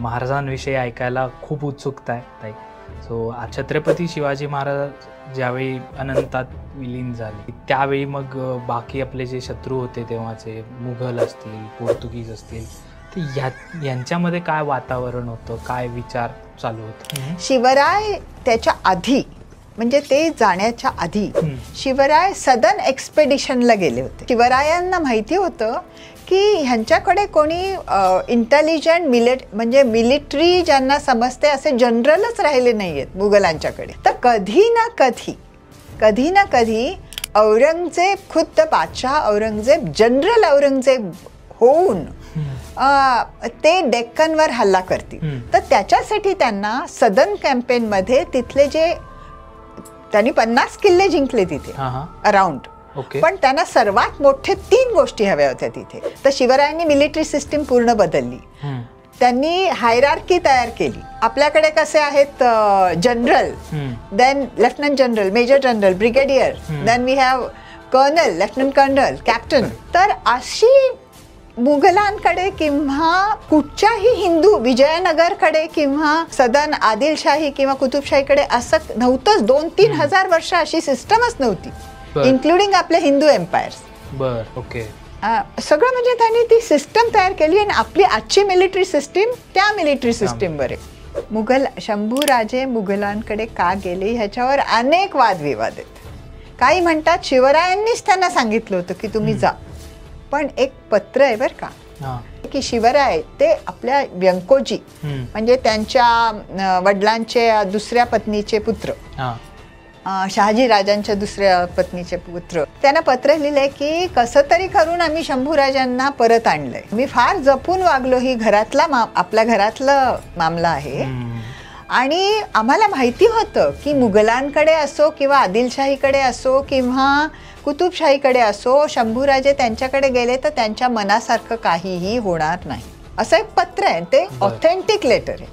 महाराजांविषयी ऐकायला खूप उत्सुकता आहे ताई. सो छत्रपती शिवाजी महाराज ज्यावेळी अनंतात विलीन झाले त्यावेळी मग बाकी आपले जे शत्रू होते तेव्हाचे, मुघल असतील, पोर्तुगीज असतील, तर यांच्यामध्ये काय वातावरण होतं, काय विचार चालू होते? शिवराय त्याच्या आधी, म्हणजे ते जाण्याच्या आधी शिवराय सदर्न एक्सपेडिशनला गेले होते. शिवरायांना माहिती होतं की ह्यांच्याकडे कोणी इंटेलिजंट म्हणजे मिलिटरी ज्यांना समजते असे जनरलच राहिले नाही आहेत मुघलांच्याकडे. तर कधी ना कधी औरंगजेब, खुद्द बादशाह औरंगजेब, जनरल औरंगजेब होऊन ते डेक्कनवर हल्ला करतील. तर त्याच्यासाठी त्यांना सदर्न कॅम्पेनमध्ये तिथले जे त्यांनी 50 किल्ले जिंकले तिथे अराउंड, पण त्यांना सर्वात मोठे 3 गोष्टी हव्या होत्या तिथे. तर शिवरायांनी मिलिटरी सिस्टीम पूर्ण बदलली. त्यांनी हायरार्की तयार केली. आपल्याकडे कसे आहेत general, then lieutenant general, major general, brigadier, then we have colonel, lieutenant colonel, captain. तर अशी मुघलांकडे किंवा कुठच्याही हिंदू विजयनगरकडे किंवा सदन आदिलशाही किंवा कुतुबशाहीकडे असं नव्हतंच. 2-3 हजार वर्ष अशी सिस्टमच नव्हती, इन्क्लुडिंग आपले हिंदू एम्पायर्स. सगळं म्हणजे त्यांनी ती सिस्टम तयार केली आणि आपली आजची मिलिटरी सिस्टीम त्या मिलिटरी सिस्टीमवर आहे. मुघल शंभूराजे मुघलांकडे का गेले ह्याच्यावर अनेक वादविवाद आहेत. काही म्हणतात शिवरायांनीच त्यांना सांगितलं होतं की तुम्ही जा, पण एक पत्र आहे बरं का की शिवराय ते आपल्या व्यंकोजी म्हणजे त्यांच्या वडिलांचे दुसऱ्या पत्नीचे पुत्र, शहाजी राजांच्या दुसऱ्या पत्नीचे पुत्र, त्यांना पत्र लिहिलंय की कसं तरी करून आम्ही शंभूराजांना परत आणलंय. मी फार जपून वागलो, ही आपल्या घरातलं मामला आहे आणि आम्हाला माहिती होतं की मुघलांकडे असो किंवा आदिलशाहीकडे असो किंवा कुतुबशाहीकडे असो, शंभूराजे त्यांच्याकडे गेले तर त्यांच्या मनासारखं काहीही होणार नाही. असं एक पत्र आहे, ते ऑथेंटिक लेटर आहे.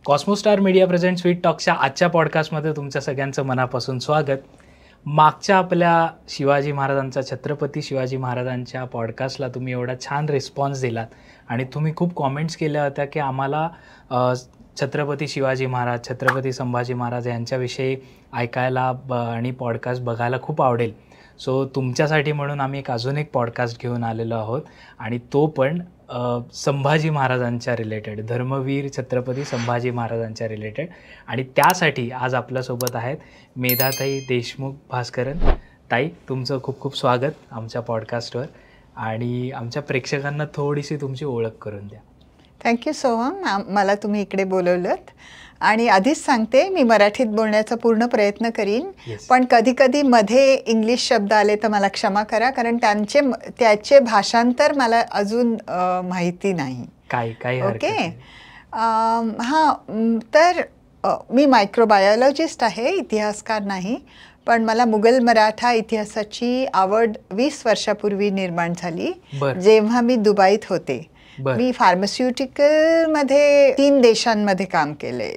कॉस्मोस्टार मीडिया प्रेझेंट स्वीट टॉकच्या आजच्या पॉडकास्टमध्ये तुमच्या सगळ्यांचं मनापासून स्वागत. मागच्या आपल्या शिवाजी महाराजांचा, छत्रपती शिवाजी महाराजांच्या पॉडकास्टला तुम्ही एवढा छान रिस्पॉन्स दिलात आणि तुम्ही खूप कॉमेंट्स केल्या होत्या की आम्हाला छत्रपती शिवाजी महाराज, छत्रपती संभाजी महाराज यांच्याविषयी ऐकायला आणि पॉडकास्ट बघायला खूप आवडेल. सो तुमच्यासाठी म्हणून आम्ही अजून एक पॉडकास्ट घेऊन आलेलो आहोत आणि तो पण संभाजी महाराजांच्या रिलेटेड, धर्मवीर छत्रपती संभाजी महाराजांच्या रिलेटेड. आणि त्यासाठी आज आपल्यासोबत आहेत मेधाताई देशमुख भास्करन. ताई, तुमचं खूप खूप स्वागत आमच्या पॉडकास्टवर आणि आमच्या प्रेक्षकांना थोडीशी तुमची ओळख करून द्या. थँक्यू सोहम, मला तुम्ही इकडे बोलवलंत. आणि आधीच सांगते, मी मराठीत बोलण्याचा पूर्ण प्रयत्न करीन, पण कधी कधी मध्ये इंग्लिश शब्द आले तर मला क्षमा करा, कारण त्याचे भाषांतर मला अजून माहिती नाही. काय ओके. हां, तर मी मायक्रोबायोलॉजिस्ट आहे, इतिहासकार नाही. पण मला मुघल मराठा इतिहासाची आवड 20 वर्षापूर्वी निर्माण झाली, जेव्हा मी दुबईत होते. मी फार्मास्युटिकल मध्ये 3 देशांमध्ये काम केले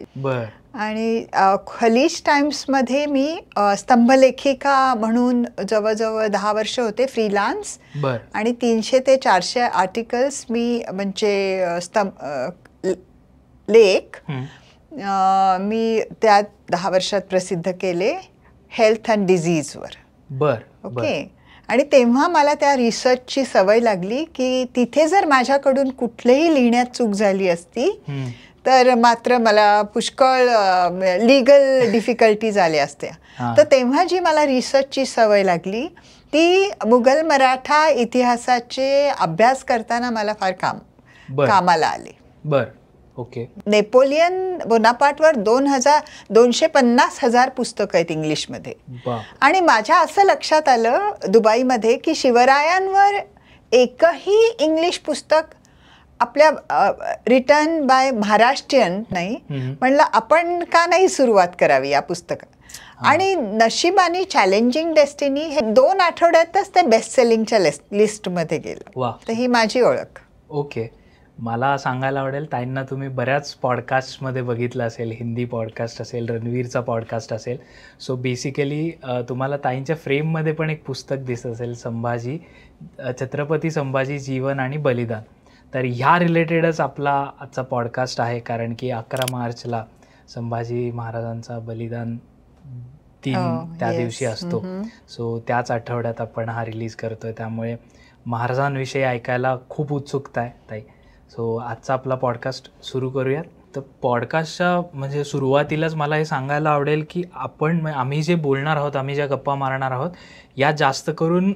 आणि खलीज टाइम्समध्ये मी स्तंभलेखिका म्हणून जवळजवळ 10 वर्ष होते फ्रीलान्स. आणि 300 ते 400 आर्टिकल्स मी म्हणजे लेख मी त्या 10 वर्षात प्रसिद्ध केले हेल्थ अँड डिझीजवर. ओके. आणि तेव्हा मला त्या रिसर्चची सवय लागली की तिथे जर माझ्याकडून कुठलेही लिहिण्यात चूक झाली असती तर मात्र मला पुष्कळ लीगल डिफिकल्टीज आल्या असत्या. तर तेव्हा जी मला रिसर्चची सवय लागली ती मुघल मराठा इतिहासाचे अभ्यास करताना मला फार कामाला आली. ओके. नेपोलियन बोनापार्टवर 250,000 पुस्तकं आहेत इंग्लिशमध्ये. आणि माझ्या असं लक्षात आलं दुबईमध्ये की शिवरायांवर एकही इंग्लिश पुस्तक आपल्या रिटन बाय महाराष्ट्रीयन नाही. म्हणलं आपण का नाही सुरुवात करावी या पुस्तकात. आणि नशिबाने चॅलेंजिंग डेस्टिनी हे 2 आठवड्यातच ते बेस्ट सेलिंगच्या लिस्टमध्ये गेलं. तर ही माझी ओळख. ओके. मला सांगायला आवडेल, ताईंना तुम्ही बऱ्याच पॉडकास्टमध्ये बघितलं असेल, हिंदी पॉडकास्ट असेल, रणवीरचा पॉडकास्ट असेल. सो बेसिकली तुम्हाला ताईंच्या फ्रेममध्ये पण एक पुस्तक दिसत असेल, छत्रपती संभाजी जीवन आणि बलिदान. तर ह्या रिलेटेडच आपला आजचा पॉडकास्ट आहे, कारण की 11 मार्चला संभाजी महाराजांचा बलिदान दिन त्या दिवशी असतो. सो त्याच आठवड्यात आपण हा रिलीज करतोय, त्यामुळे महाराजांविषयी ऐकायला खूप उत्सुकता आहे ताई. सो आजचा आपला पॉडकास्ट सुरू करूयात. तर पॉडकास्टच्या म्हणजे सुरुवातीलाच मला हे सांगायला आवडेल की आम्ही जे बोलणार आहोत, आम्ही ज्या गप्पा मारणार आहोत, या जास्त करून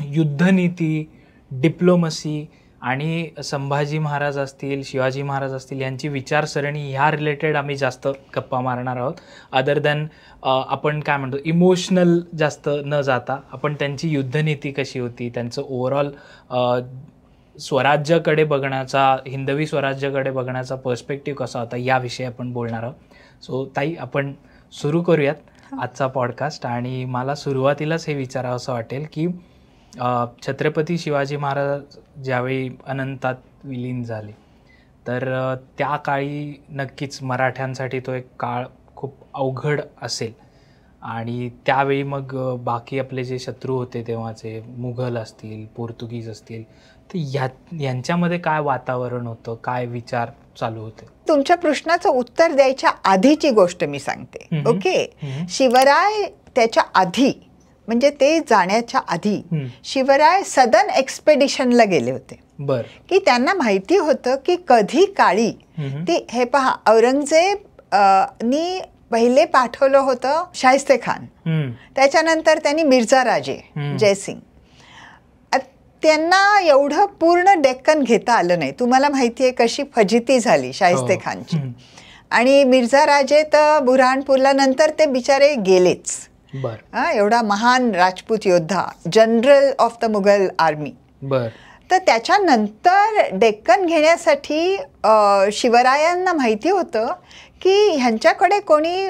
युद्धनीती, डिप्लोमसी आणि संभाजी महाराज असतील, शिवाजी महाराज असतील, यांची विचारसरणी ह्या रिलेटेड आम्ही जास्त गप्पा मारणार आहोत. अदर दॅन आपण काय म्हणतो इमोशनल जास्त न जाता आपण त्यांची युद्धनीती कशी होती, त्यांचं ओव्हरऑल स्वराज्याकडे बघण्याचा, हिंदवी स्वराज्याकडे बघण्याचा पर्स्पेक्टिव्ह कसा होता, याविषयी आपण बोलणार आहोत. सो ताई, आपण सुरू करूयात आजचा पॉडकास्ट. आणि मला सुरुवातीलाच हे विचारावं असं वाटेल की छत्रपती शिवाजी महाराज ज्यावेळी अनंतात विलीन झाले, तर त्या काळी नक्कीच मराठ्यांसाठी तो एक काळ खूप अवघड असेल. आणि त्यावेळी मग बाकी आपले जे शत्रू होते तेव्हाचे, मुघल असतील, पोर्तुगीज असतील, तर यांच्यामध्ये काय वातावरण होतं, काय विचार चालू होते? तुमच्या प्रश्नाचं उत्तर द्यायच्या आधीची गोष्ट मी सांगते. ओके, शिवराय त्याच्या आधी, म्हणजे ते जाण्याच्या आधी शिवराय सदन एक्सपेडिशनला गेले होते. बर. की त्यांना माहिती होतं की कधी काळी ती, हे पहा, औरंगजेब नी पहिले पाठवलं होतं शाहिस्ते खान, त्याच्यानंतर त्यांनी मिर्झा राजे जयसिंग. त्यांना एवढं पूर्ण डेक्कन घेता आलं नाही. तुम्हाला माहिती आहे कशी फजिती झाली शाहिस्ते खानची. आणि मिर्झा राजे तर बुरहानपूरला नंतर ते बिचारे गेलेच. एवढा महान राजपूत योद्धा, general of the Mughal army. तर त्याच्यानंतर डेक्कन घेण्यासाठी शिवरायांना माहिती होतं की ह्यांच्याकडे कोणी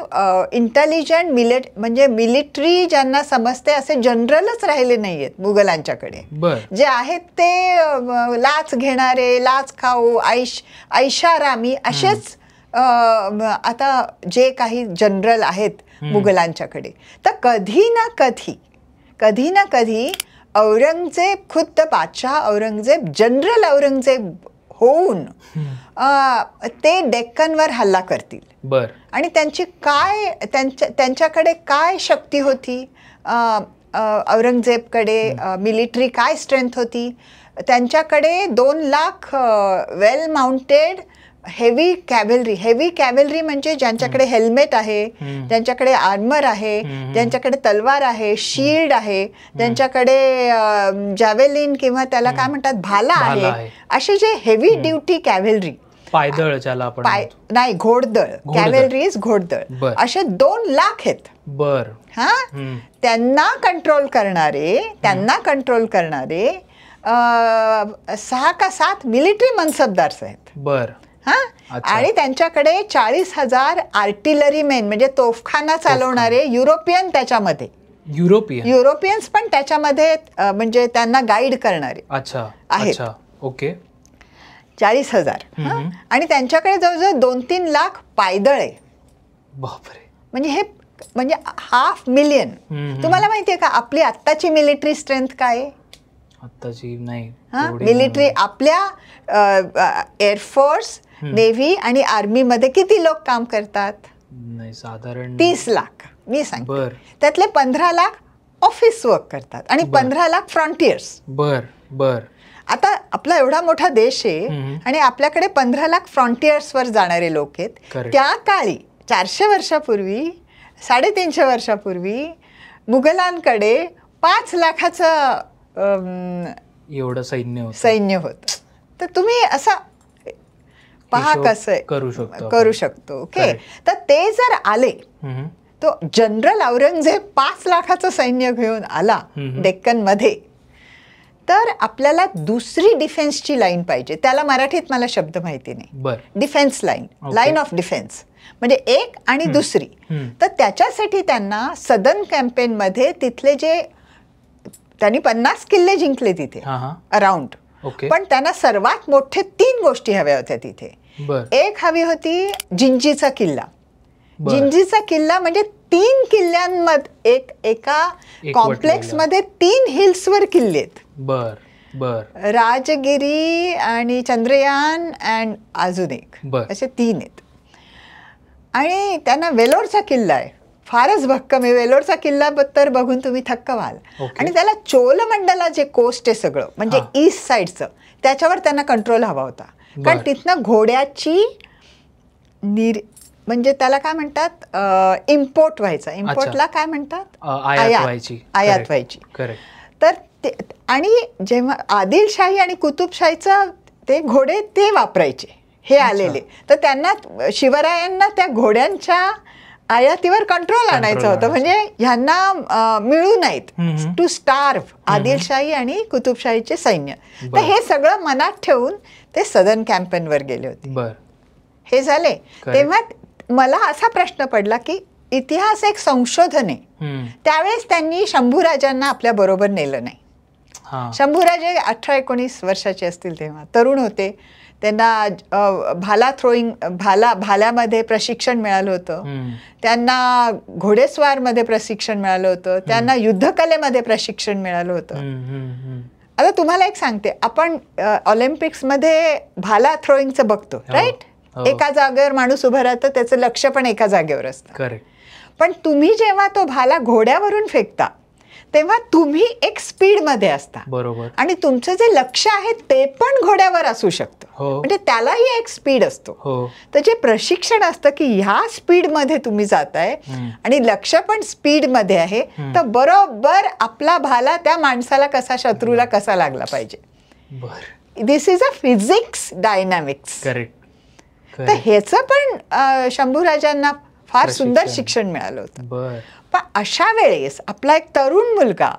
इंटेलिजंट म्हणजे मिलिटरी ज्यांना समजते असे जनरलच राहिले नाही आहेत मुघलांच्याकडे. जे आहेत ते लाच घेणारे, लाच खाऊ, ऐशारामी असेच आता जे काही जनरल आहेत मुघलांच्याकडे. तर कधी ना कधी औरंगजेब, खुद्द बादशाह औरंगजेब, जनरल औरंगजेब होऊन ते डेक्कनवर हल्ला करतील. आणि त्यांच्याकडे काय शक्ती होती, औरंगजेबकडे मिलिटरी काय स्ट्रेंथ होती. त्यांच्याकडे 2 लाख वेल माउंटेड हेवी कॅव्हलरी म्हणजे ज्यांच्याकडे हेल्मेट आहे, ज्यांच्याकडे आर्मर आहे, ज्यांच्याकडे तलवार आहे, शिल्ड आहे, ज्यांच्याकडे जॅव्हेलिन किंवा त्याला काय म्हणतात भाला आहे, असे जे हेवी ड्युटी कॅव्हलरी, पायदळ ज्याला आपण नाही घोडदळ, कॅव्हलरी इज घोडदळ, असे 2 लाख आहेत. त्यांना कंट्रोल करणारे 6 का 7 मिलिटरी मनसबदार आहेत. आणि त्यांच्याकडे 40,000 आर्टिलरी मेन म्हणजे तोफखाना चालवणारे युरोपियन त्याच्यामध्ये, युरोपियन्स पण त्याच्यामध्ये म्हणजे त्यांना गाईड करणारे आहेत. ओके, 40,000. आणि त्यांच्याकडे जवळजवळ 2-3 लाख पायदळ आहे. बापरे. म्हणजे 500,000. तुम्हाला माहितीये का आपली आत्ताची मिलिटरी स्ट्रेंथ काय आहे? आत्ताची नाही मिलिटरी आपल्या एअरफोर्स, नेव्ही आणि आर्मी मध्ये किती लोक काम करतात? नाही, साधारण 30 लाख मी सांगते. त्यातले 15 लाख ऑफिस वर्क करतात आणि 15 लाख फ्रंटियर्स. आता आपला एवढा मोठा देश आहे आणि आपल्याकडे 15 लाख फ्रंटियर्स वर जाणारे लोक आहेत. त्या काळी 400 वर्षापूर्वी, 350 वर्षापूर्वी मुघलांकडे 5 लाखाचं एवढं सैन्य होतं. तर तुम्ही असं पहा कसं करू शकतो. ओके, तर ते जर आले, तो जनरल औरंगजेब 5 लाखाचं सैन्य घेऊन आला डेक्कन मध्ये, तर आपल्याला दुसरी डिफेन्सची लाईन पाहिजे. त्याला मराठीत मला शब्द माहिती नाही. डिफेन्स लाईन ऑफ डिफेन्स म्हणजे एक आणि दुसरी. तर त्याच्यासाठी त्यांना सदर्न कॅम्पेन मध्ये तिथले जे त्यांनी 50 किल्ले जिंकले तिथे अराउंड, ओके. पण त्यांना सर्वात मोठे 3 गोष्टी हव्या होत्या तिथे. बर. एक हवी होती जिंजीचा किल्ला. बर. जिंजीचा किल्ला म्हणजे 3 किल्ल्यांमध्ये एका कॉम्प्लेक्स मध्ये 3 हिल्सवर किल्ले आहेत. बर बर. राजगिरी आणि चंद्रयान अँड अजून एक, बर. असे 3 आहेत. आणि त्यांना वेलोरचा किल्ला आहे, फारच भक्कम आहे. वेलोरचा किल्ला तर बघून तुम्ही थक्क व्हाल. ओके. आणि त्याला चोलमंडला जे कोस्ट आहे सगळं म्हणजे ईस्ट साईडचं, त्याच्यावर त्यांना कंट्रोल हवा होता. कारण तिथनं घोड्याची म्हणजे त्याला काय म्हणतात, इम्पोर्ट व्हायचा. इम्पोर्टला काय म्हणतात, आयात व्हायची. तर आणि जेव्हा आदिलशाही आणि कुतुबशाहीचं ते घोडे ते वापरायचे हे आलेले, तर त्यांना शिवरायांना त्या घोड्यांच्या आयातीवर कंट्रोल आणायचं होतं. म्हणजे ह्यांना मिळू नयेत, टू स्टार्व आदिलशाही आणि कुतुबशाहीचे सैन्य. तर हे सगळं मनात ठेवून ते सदर्न कॅम्पेनवर गेले होते. हे झाले तेव्हा मला असा प्रश्न पडला की इतिहास एक संशोधन आहे. त्यावेळेस त्यांनी शंभूराजांना आपल्या बरोबर नेलं नाही. शंभूराजे 18-19 वर्षाचे असतील तेव्हा, तरुण होते. त्यांना भाल्यामध्ये प्रशिक्षण मिळालं होतं, त्यांना घोडेस्वारमध्ये प्रशिक्षण मिळालं होतं, त्यांना युद्धकलेमध्ये प्रशिक्षण मिळालं होतं. आता तुम्हाला एक सांगते, आपण ऑलिम्पिक्समध्ये भाला थ्रोईंगचं बघतो, राईट? एका जागेवर माणूस उभं राहतं, त्याचं लक्ष पण एका जागेवर असतं. पण तुम्ही जेव्हा तो भाला घोड्यावरून फेकता तेव्हा तुम्ही एक स्पीडमध्ये असता, बरोबर. आणि तुमचं जे लक्ष आहे ते पण घोड्यावर असू शकतं. म्हणजे त्यालाही एक स्पीड असतो. तर जे प्रशिक्षण असतं की ह्या स्पीडमध्ये तुम्ही जाताय आणि लक्ष पण स्पीडमध्ये आहे, तर बरोबर आपला भाला त्या माणसाला कसा, शत्रूला कसा लागला पाहिजे. दिस इज अ फिजिक्स डायनामिक्स. तर ह्याचं पण शंभूराजांना फार सुंदर शिक्षण मिळालं होतं. पण अशा वेळेस आपला एक तरुण मुलगा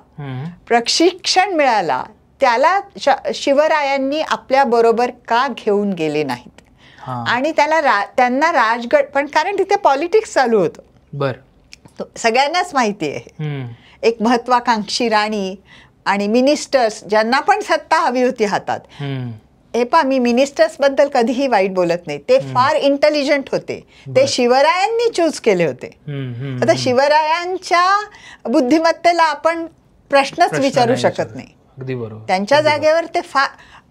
प्रशिक्षण मिळाला, त्याला शिवरायांनी आपल्या बरोबर का घेऊन गेले नाहीत. आणि त्यांना राजगड, पण कारण तिथे पॉलिटिक्स चालू होतं, सगळ्यांनाच माहिती आहे. एक महत्वाकांक्षी राणी आणि मिनिस्टर्स ज्यांना पण सत्ता हवी होती हातात. हे पहा, मी मिनिस्टर्स बद्दल कधीही वाईट बोलत नाही, ते फार इंटेलिजंट होते, ते शिवरायांनी चूज केले होते. आता शिवरायांच्या बुद्धिमत्तेला आपण प्रश्नच विचारू शकत नाही. त्यांच्या जागेवर ते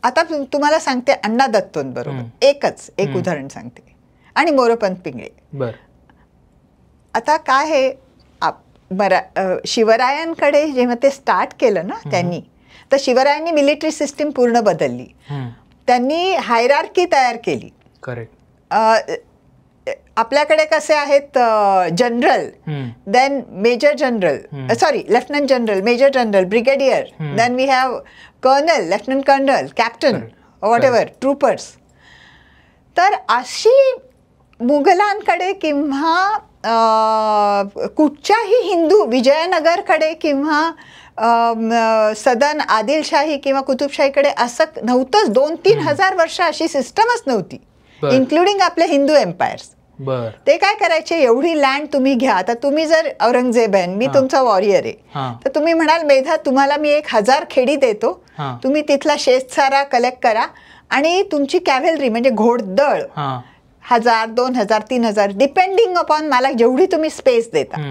आता तुम्हाला सांगते, अण्णा दत्तोंबरोबर एक उदाहरण सांगते, आणि मोरोपंत पिंगळे. आता काय हे, शिवरायांकडे जेव्हा ते स्टार्ट केलं ना त्यांनी, तर शिवरायांनी मिलिटरी सिस्टीम पूर्ण बदलली. त्यांनी हायरार्की तयार केली. आपल्याकडे कसे आहेत, general, then major general, sorry lieutenant general, major general, brigadier, then we have colonel, lieutenant colonel, captain, whatever, troopers. तर अशी मुघलांकडे किंवा कुठच्याही हिंदू, विजयनगरकडे किंवा सदन आदिलशाही किंवा कुतुबशाहीकडे असं नव्हतंच. 2-3 हजार वर्ष अशी सिस्टमच नव्हती, इन्क्लुडिंग आपले हिंदू एम्पायर्स. ते काय करायचे, एवढी लँड तुम्ही घ्या. आता तुम्ही जर औरंगजेब आहे, मी तुमचा वॉरियर आहे, तर तुम्ही म्हणाल मेधा तुम्हाला मी 1000 खेडी देतो, तुम्ही तिथला शेतसारा कलेक्ट करा आणि तुमची कॅव्हलरी म्हणजे घोडदळ 1000, 2000, 3000 डिपेंडिंग अपॉन मला जेवढी तुम्ही स्पेस देता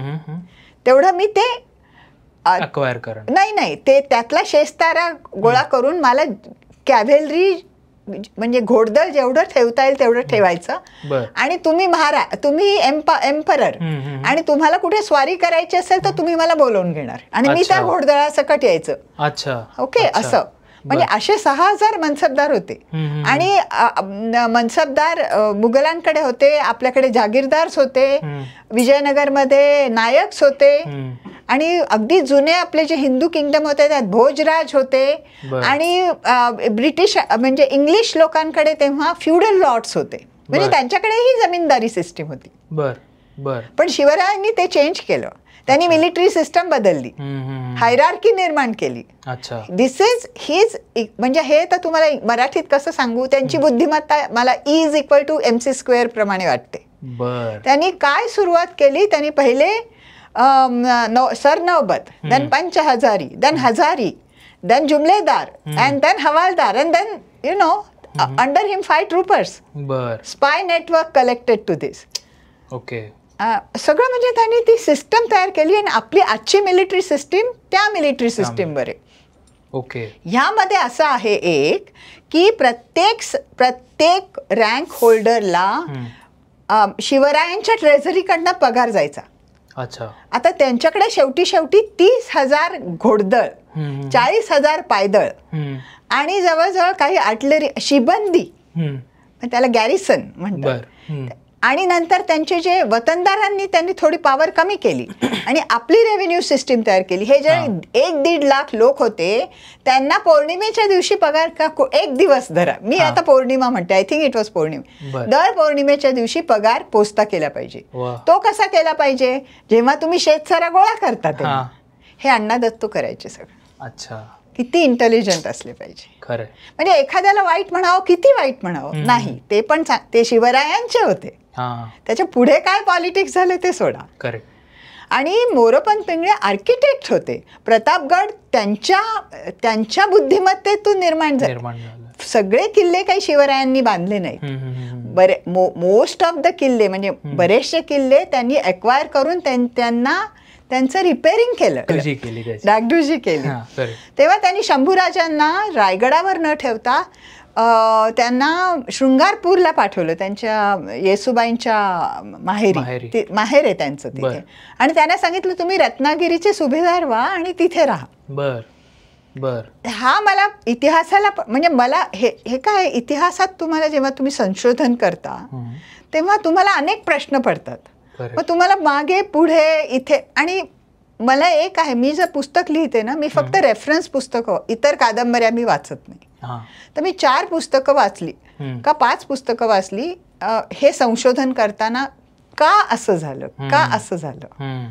तेवढं मी ते अक्वायर करा. नाही, ते त्यातला शेतसारा गोळा करून मला कॅव्हलरी म्हणजे घोडदळ जेवढं ठेवता येईल तेवढं ठेवायचं. आणि तुम्ही एम्परर, आणि तुम्हाला कुठे स्वारी करायची असेल तर तुम्ही मला बोलवून घेणार आणि मी त्या घोडदळासकट यायचं. ओके, असं. म्हणजे असे 6000 मनसबदार होते. आणि मनसबदार मुघलांकडे होते, आपल्याकडे जागीरदार्स होते, विजयनगरमध्ये नायक्स होते, आणि अगदी जुने आपले जे हिंदू किंगडम होते त्यात भोजराज होते, आणि ब्रिटिश म्हणजे इंग्लिश लोकांकडे तेव्हा फ्युडल लॉर्ड्स होते, म्हणजे त्यांच्याकडेही जमीनदारी सिस्टीम होती. पण शिवरायांनी ते चेंज केलं. त्यांनी मिलिटरी सिस्टम बदलली, हायरार्की निर्माण केली. दिस इज हिज, म्हणजे हे तर तुम्हाला मराठीत कसं सांगू, त्यांची बुद्धिमत्ता मला E=mc² प्रमाणे वाटते. त्यांनी काय सुरुवात केली, त्यांनी पहिले सरनौबत, देन पंचहजारी, देन हजारी, then Jumledar, and then Havaldar, and then, you know, under him 5 troopers. बर. Spy network collected to this. Okay. सगळं म्हणजे त्यांनी ती सिस्टम तयार केली आणि आपली आजची मिलिटरी सिस्टीम त्या मिलिटरी सिस्टीमवर आहे. ओके. ह्यामध्ये असं आहे एक की प्रत्येक रँक होल्डरला शिवरायांच्या ट्रेझरीकडनं पगार जायचा. अच्छा. आता त्यांच्याकडे शेवटी 30,000 घोडदळ, 40,000 पायदळ आणि जवळजवळ काही आर्टिलरी, शिबंदी, त्याला गॅरिसन म्हणतात. आणि नंतर त्यांचे जे वतनदारांनी त्यांनी थोडी पॉवर कमी केली आणि आपली रेव्हेन्यू सिस्टीम तयार केली. हे जे 1-1.5 लाख लोक होते त्यांना पौर्णिमेच्या दिवशी पगार का, एक दिवस धरा, मी आता पौर्णिमा म्हणते, आय थिंक इट वॉज पौर्णिमा, दर पौर्णिमेच्या दिवशी पगार पोचता केला पाहिजे. तो कसा केला पाहिजे? जेव्हा तुम्ही शेतसारा गोळा करता हे अण्णा दत्तू करायचे सगळं. अच्छा. किती इंटेलिजंट असले पाहिजे. खरं. म्हणजे एखाद्याला वाईट म्हणावं, किती वाईट म्हणावं नाही, ते पण ते शिवरायांचे होते. त्याच्या पुढे काय पॉलिटिक्स झाले ते सोडा. करेक्ट. आणि मोरोपंत पिंगळे आर्किटेक्ट होते. प्रतापगड त्यांच्या बुद्धिमत्तेतून निर्माण झाले. सगळे किल्ले काही शिवरायांनी बांधले नाहीत. मोस्ट ऑफ द किल्ले म्हणजे बरेचसे किल्ले त्यांनी एक्वायर करून त्यांचं रिपेअरिंग केलं, डागडुजी केली. तेव्हा त्यांनी शंभूराजांना रायगडावर न ठेवता त्यांना शृंगारपूरला पाठवलं, त्यांच्या येसुबाईंच्या माहेर आहे त्यांचं तिथे. आणि त्यांना सांगितलं तुम्ही रत्नागिरीचे सुभेदार व्हा आणि तिथे राहा. बर बर. हा मला इतिहासाला म्हणजे मला हे काय इतिहासात तुम्हाला जेव्हा तुम्ही संशोधन करता तेव्हा तुम्हाला अनेक प्रश्न पडतात. मग तुम्हाला मागे पुढे इथे. आणि मला एक आहे, मी जर पुस्तक लिहिते ना, मी फक्त रेफरन्स पुस्तकं, इतर कादंबऱ्या मी वाचत नाही. तर मी 4 पुस्तकं वाचली का 5 पुस्तकं वाचली हे संशोधन करताना, का असं झालं, का असं झालं.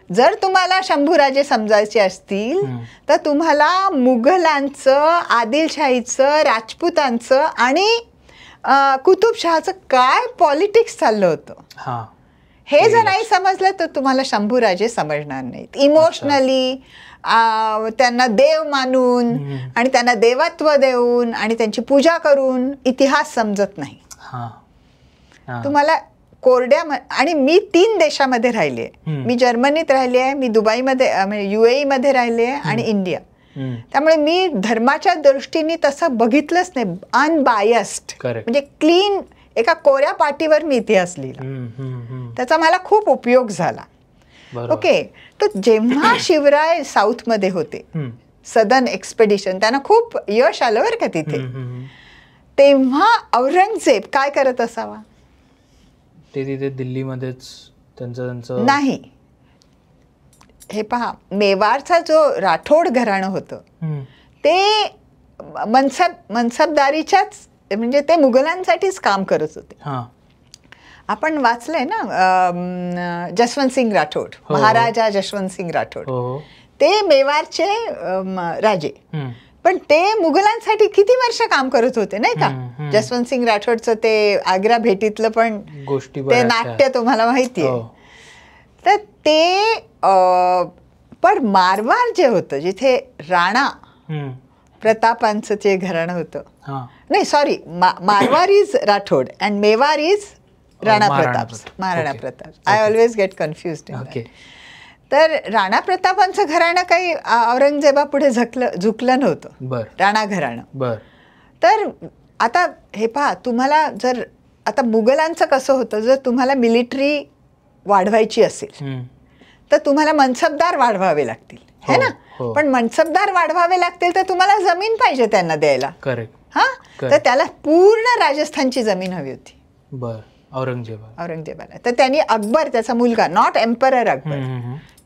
जर तुम्हाला शंभूराजे समजायचे असतील तर तुम्हाला मुघलांचं, आदिलशाहीचं, राजपुतांचं आणि कुतुबशहाचं काय पॉलिटिक्स चाललं होतं हे जर नाही समजलं तर तुम्हाला शंभूराजे समजणार नाहीत. इमोशनली त्यांना देव मानून आणि त्यांना देवत्व देऊन आणि त्यांची पूजा करून इतिहास समजत नाही तुम्हाला. कोरड्या. आणि मी 3 देशामध्ये राहिले. मी जर्मनीत राहिले आहे, मी दुबईमध्ये म्हणजे UAE मध्ये राहिले आणि इंडिया. त्यामुळे मी धर्माच्या दृष्टीने तसं बघितलंच नाही. अनबायस्ड म्हणजे क्लीन एका कोऱ्या पाटीवर मी इतिहास लिहिला. त्याचा मला खूप उपयोग झाला. ओके. तर जेव्हा शिवराय साऊथमध्ये होते, सदर्न एक्सपेडिशन, त्यांना खूप यश आलं बरं का तिथे, तेव्हा औरंगजेब काय करत असावा? ते तिथे दिल्लीमध्येच त्यांचं नाही. हे पहा, मेवाडचा जो राठोड घराणं होतं ते मनसबदारीच्याच म्हणजे ते मुघलांसाठीच काम करत होते. आपण वाचलंय ना जसवंत सिंग राठोड, महाराजा जसवंत सिंग राठोड, ते मेवाडचे राजे. पण ते मुघलांसाठी किती वर्ष काम करत होते नाही का. जसवंत सिंग राठोडचं ते आग्रा भेटीतलं पण ते नाट्य तुम्हाला माहिती आहे. तर ते पण मारवाड जे होतं, जिथे राणा प्रतापांचं जे घराणं होतं, नाही sorry, Marwar is Rathore and Mewar is Rana Pratap, Maharana Pratap. I always get confused. तर राणा प्रतापांचं घराणं काही औरंगजेबा पुढे झुकलं नव्हतं, राणा घराणं. तर आता हे पहा, तुम्हाला जर आता मुघलांचं कसं होतं, जर तुम्हाला मिलिटरी वाढवायची असेल तर तुम्हाला मनसबदार वाढवावे लागतील, है ना. पण मनसबदार वाढवावे लागतील तर तुम्हाला जमीन पाहिजे त्यांना द्यायला. तर त्याला पूर्ण राजस्थानची जमीन हवी होती औरंगजेबाला. तर त्यांनी अकबर, त्याचा मुलगा, नॉट एम्परर अकबर,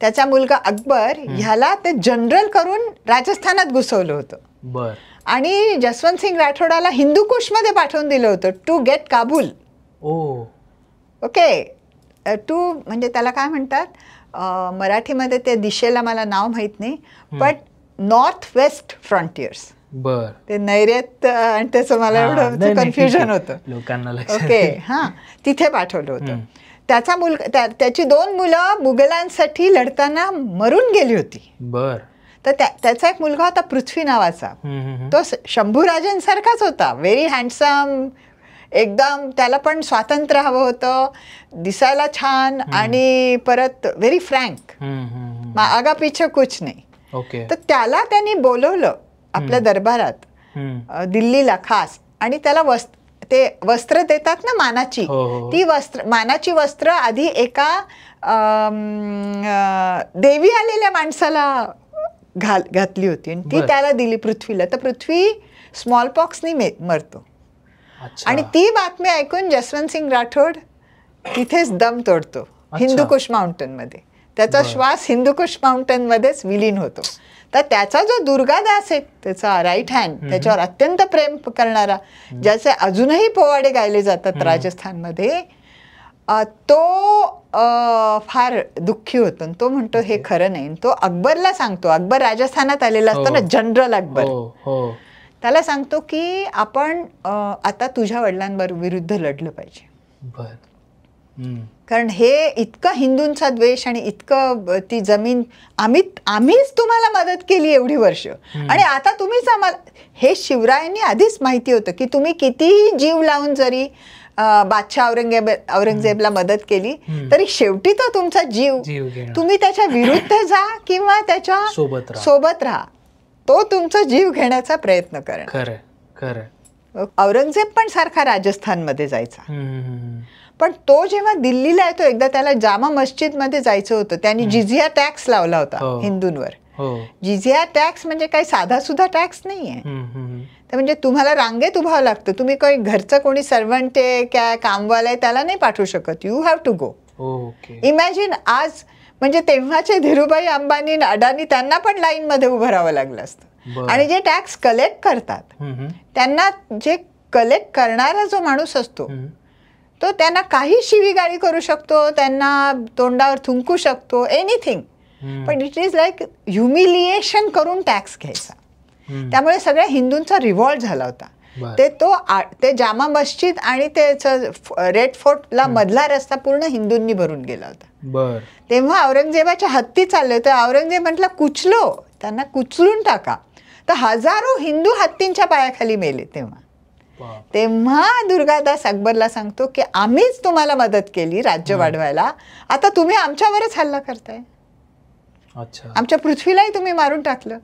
त्याचा मुलगा अकबर ह्याला ते जनरल करून राजस्थानात घुसवलं होतं. आणि जसवंत सिंग राठोडाला हिंदुकुशमध्ये पाठवून दिलं होतं to get Kabul. Okay. To म्हणजे त्याला काय म्हणतात मराठीमध्ये, ते दिशेला मला नाव माहित नाही, बट नॉर्थ वेस्ट फ्रंटियर्स. ते नैऋत्य आणि त्याचं मला एवढं कन्फ्युजन होतं लोकांना. ओके. तिथे पाठवलं होतं. त्याचा मुलगा, त्याची 2 मुलं मुघलांसाठी लढताना मरून गेली होती. तर त्याचा एक मुलगा होता पृथ्वी नावाचा. तो शंभूराजांसारखाच होता, व्हेरी हँडसम, एकदम. त्याला पण स्वातंत्र्य हवं होतं, दिसायला छान आणि परत व्हेरी फ्रँक, आगा पिछे कुछ नाही. तर त्याला त्यांनी बोलवलं आपल्या दरबारात दिल्लीला खास, आणि त्याला ते वस्त्र देतात ना मानाची, ती मानाची वस्त्र आधी एका देवी आलेल्या माणसाला घातली होती आणि ती त्याला दिली पृथ्वीला. तर पृथ्वी स्मॉलपॉक्सनी मरतो. आणि ती बातमी ऐकून जसवंत सिंग राठोड तिथेच दम तोडतो हिंदुकुश माउंटन मध्ये. त्याचा श्वास हिंदुकुश माउंटन मध्येच विलीन होतो. तर त्याचा जो दुर्गादास आहे, त्याचा राईट हँड, त्याच्यावर अत्यंत प्रेम करणारा, ज्याचे अजूनही पोवाडे गायले जातात राजस्थानमध्ये, तो फार दुःखी होतो. तो म्हणतो हे खरं नाही. तो अकबरला सांगतो, अकबर राजस्थानात आलेला असतो ना, जनरल अकबर, त्याला सांगतो की आपण आता तुझ्या वडिलांविरुद्ध लढलं पाहिजे. कारण हे इतकं हिंदूंचा द्वेष आणि इतकं ती जमीन आम्हीच तुम्हाला मदत केली एवढी वर्ष, आणि आता तुम्हीच आम्हाला. हे शिवरायांनी आधीच माहिती होतं की तुम्ही कितीही जीव लावून जरी बादशाह औरंगजेबला मदत केली तरी शेवटी तो तुमचा जीव, तुम्ही त्याच्या विरुद्ध जा किंवा त्याच्या सोबत राहा, तो तुमचा जीव घेण्याचा प्रयत्न करा. औरंगजेब पण सारखा राजस्थानमध्ये जायचा, पण तो जेव्हा दिल्लीला येतो, एकदा त्याला जामा मस्जिद मध्ये जायचं होतं. त्यांनी जिझिया टॅक्स लावला होता हिंदूंवर. जिझिया टॅक्स म्हणजे काही साधा सुद्धा टॅक्स नाहीये. तर म्हणजे तुम्हाला रांगेत उभावं लागतं. तुम्ही काही घरचं कोणी सर्वंट आहे काय कामवाला आहे त्याला नाही पाठवू शकत. You have to go. Imagine आज म्हणजे तेव्हाचे धीरूभाई अंबानी अडानी त्यांना पण लाईन मध्ये उभं राहावं लागलं असतं. आणि जे टॅक्स कलेक्ट करतात त्यांना, जे कलेक्ट करणारा जो माणूस असतो तो त्यांना काही शिवीगाळी करू शकतो, त्यांना तोंडावर थुंकू शकतो, एनिथिंग, पण इट इज लाईक ह्युमिलिएशन करून टॅक्स घ्यायचा. त्यामुळे सगळ्या हिंदूंचा रिव्हॉल्ट झाला होता. ते जामा मस्जिद आणि रेड फोर्टला मधला रस्ता पूर्ण हिंदूंनी भरून गेला होता. तेव्हा औरंगजेबाच्या हत्ती चालले होते. औरंगजेब म्हटलं कुचलो, त्यांना कुचलून टाका. तर हजारो हिंदू हत्तींच्या पायाखाली मेले. तेव्हा दुर्गादास अकबरला सांगतो की आम्हीच तुम्हाला मदत केली राज्य वाढवायला, आता तुम्ही आमच्यावरच हल्ला करताय. आमच्या पृथ्वीलाही तुम्ही मारून टाकलं,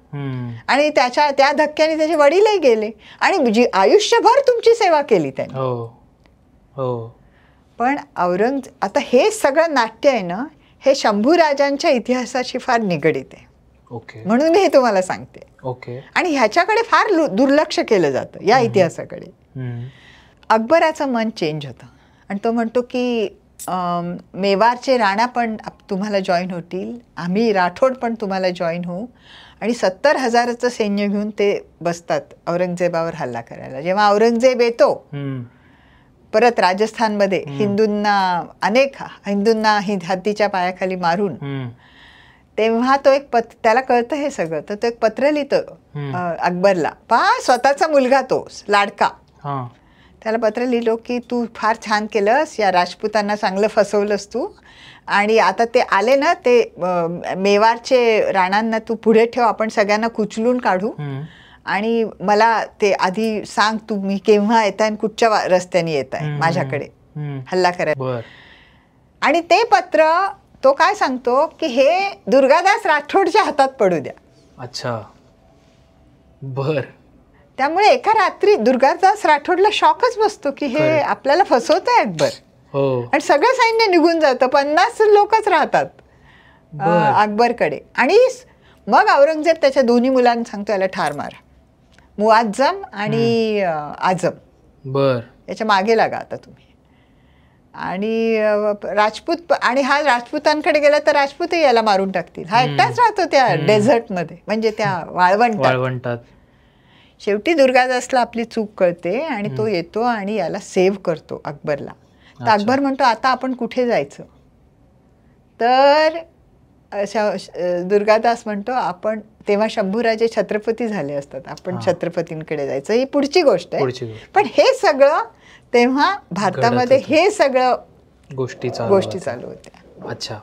आणि त्या धक्क्याने त्याचे वडीलही गेले, आणि आयुष्यभर तुमची सेवा केली त्यांनी. पण आता हे सगळं नाट्य आहे ना, हे शंभूराजांच्या इतिहासाशी फार निगडीत आहे. म्हणून मी हे तुम्हाला सांगते. आणि ह्याच्याकडे फार दुर्लक्ष केलं जातं, या इतिहासाकडे. अकबराचं मन चेंज होतं आणि तो म्हणतो की मेवारचे राणा पण तुम्हाला जॉईन होतील, आम्ही राठोड पण तुम्हाला जॉईन होऊ, आणि 70,000चं सैन्य घेऊन ते बसतात औरंगजेबावर हल्ला करायला. जेव्हा औरंगजेब येतो परत राजस्थानमध्ये, अनेक हिंदूंना हत्तीच्या पायाखाली मारून, तेव्हा तो त्याला कळतं हे सगळं, तर तो एक पत्र लिहितो अकबरला. स्वतःचा मुलगा तो लाडका, त्याला पत्र लिहिलो की तू फार छान केलंस, या राजपुतांना चांगलं फसवलंस तू, आणि आता ते आले ना, ते मेवारचे राणांना तू पुढे ठेव, आपण सगळ्यांना कुचलून काढू, आणि मला ते आधी सांग तुम्ही केव्हा येताय, कुठच्या रस्त्याने येताय माझ्याकडे हल्ला करायला. आणि ते पत्र तो काय सांगतो की हे दुर्गादास राठोडच्या हातात पडू द्या. त्यामुळे एका रात्री दुर्गादास राठोडला शॉकच बसतो की हे आपल्याला फसवतंय अकबर. आणि सगळं सैन्य निघून जातं, 50 लोकच राहतात अकबरकडे. आणि मग औरंगजेब त्याच्या दोन्ही मुलांना सांगतो याला ठार मारा, मुआज्जम आणि आझम, याच्या मागे लागा आता तुम्ही. आणि राजपूत, आणि हा राजपूतांकडे गेला तर राजपूतही याला मारून टाकतील. हा एकटाच राहतो त्या डेझर्टमध्ये, म्हणजे त्या वाळवंटात. शेवटी दुर्गादासला आपली चूक कळते आणि तो येतो आणि याला सेव्ह करतो अकबरला. तर अकबर म्हणतो आता आपण कुठे जायचं, तर दुर्गादास म्हणतो आपण, तेव्हा शंभूराजे छत्रपती झाले असतात, आपण छत्रपतींकडे जायचं, ही पुढची गोष्ट आहे. पण हे सगळं तेव्हा भारतामध्ये हे सगळं गोष्टी चालू होत्या. अच्छा,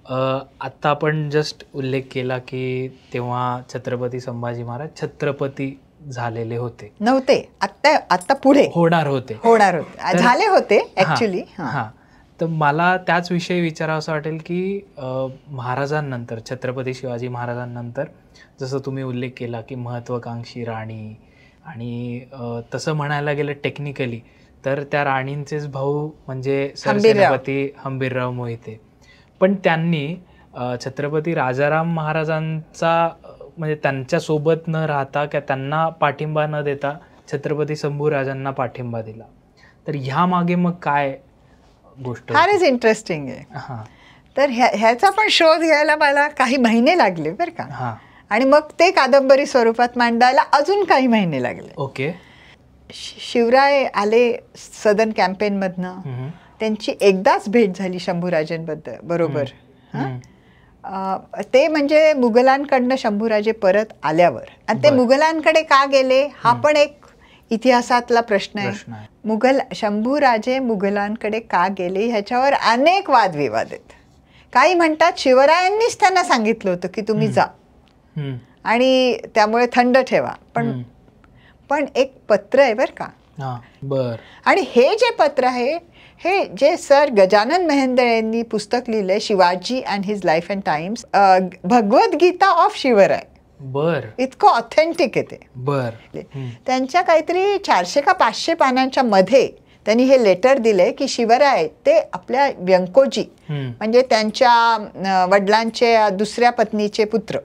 आत्ता आपण जस्ट उल्लेख केला की तेव्हा छत्रपती संभाजी महाराज छत्रपती झालेले होते नव्हते, आत्ता आत्ता पुढे होणार होते झाले होते ऍक्च्युली. हां, तर मला त्याच विषयी विचारावं असं वाटेल की महाराजांनंतर छत्रपती शिवाजी महाराजांनंतर जसं तुम्ही उल्लेख केला की महत्त्वाकांक्षी राणी आणि तसं म्हणायला गेलं टेक्निकली तर त्या राणींचेच भाऊ म्हणजे सरसेनापती हंबीरराव मोहिते. पण त्यांनी छत्रपती राजाराम महाराजांचा म्हणजे त्यांच्यासोबत न राहता किंवा त्यांना पाठिंबा न देता छत्रपती शंभूराजांना पाठिंबा दिला. तर ह्या मागे मग काय गोष्ट फारच इंटरेस्टिंग आहे. हां, तर ह्याचा पण शोध घ्यायला मला काही महिने लागले बरं का. हां, आणि मग ते कादंबरी स्वरूपात मांडायला अजून काही महिने लागले. ओके. शिवराय आले सदर्न कॅम्पेनमधनं, त्यांची एकदाच भेट झाली शंभूराजेंबद्दल बरोबर. ते म्हणजे मुघलांकडनं शंभूराजे परत आल्यावर. आणि ते मुघलांकडे का गेले हा पण एक इतिहासातला प्रश्न आहे. शंभूराजे मुघलांकडे का गेले ह्याच्यावर अनेक वादविवाद आहेत. काही म्हणतात शिवरायांनीच त्यांना सांगितलं होतं की तुम्ही जा आणि त्यामुळे थंड ठेवा. पण एक पत्र आहे बरं का. आणि हे जे पत्र आहे हे जे सर गजानन मेहेंदळे यांनी पुस्तक लिहिलंय Shivaji and his life and times, Bhagavad Gita of Shivray. इतकं ऑथेंटिक आहे ते. त्यांच्या काहीतरी 400 का 500 पानांच्या मध्ये त्यांनी हे लेटर दिले की शिवराय ते आपल्या व्यंकोजी म्हणजे त्यांच्या वडिलांचे दुसऱ्या पत्नीचे पुत्र,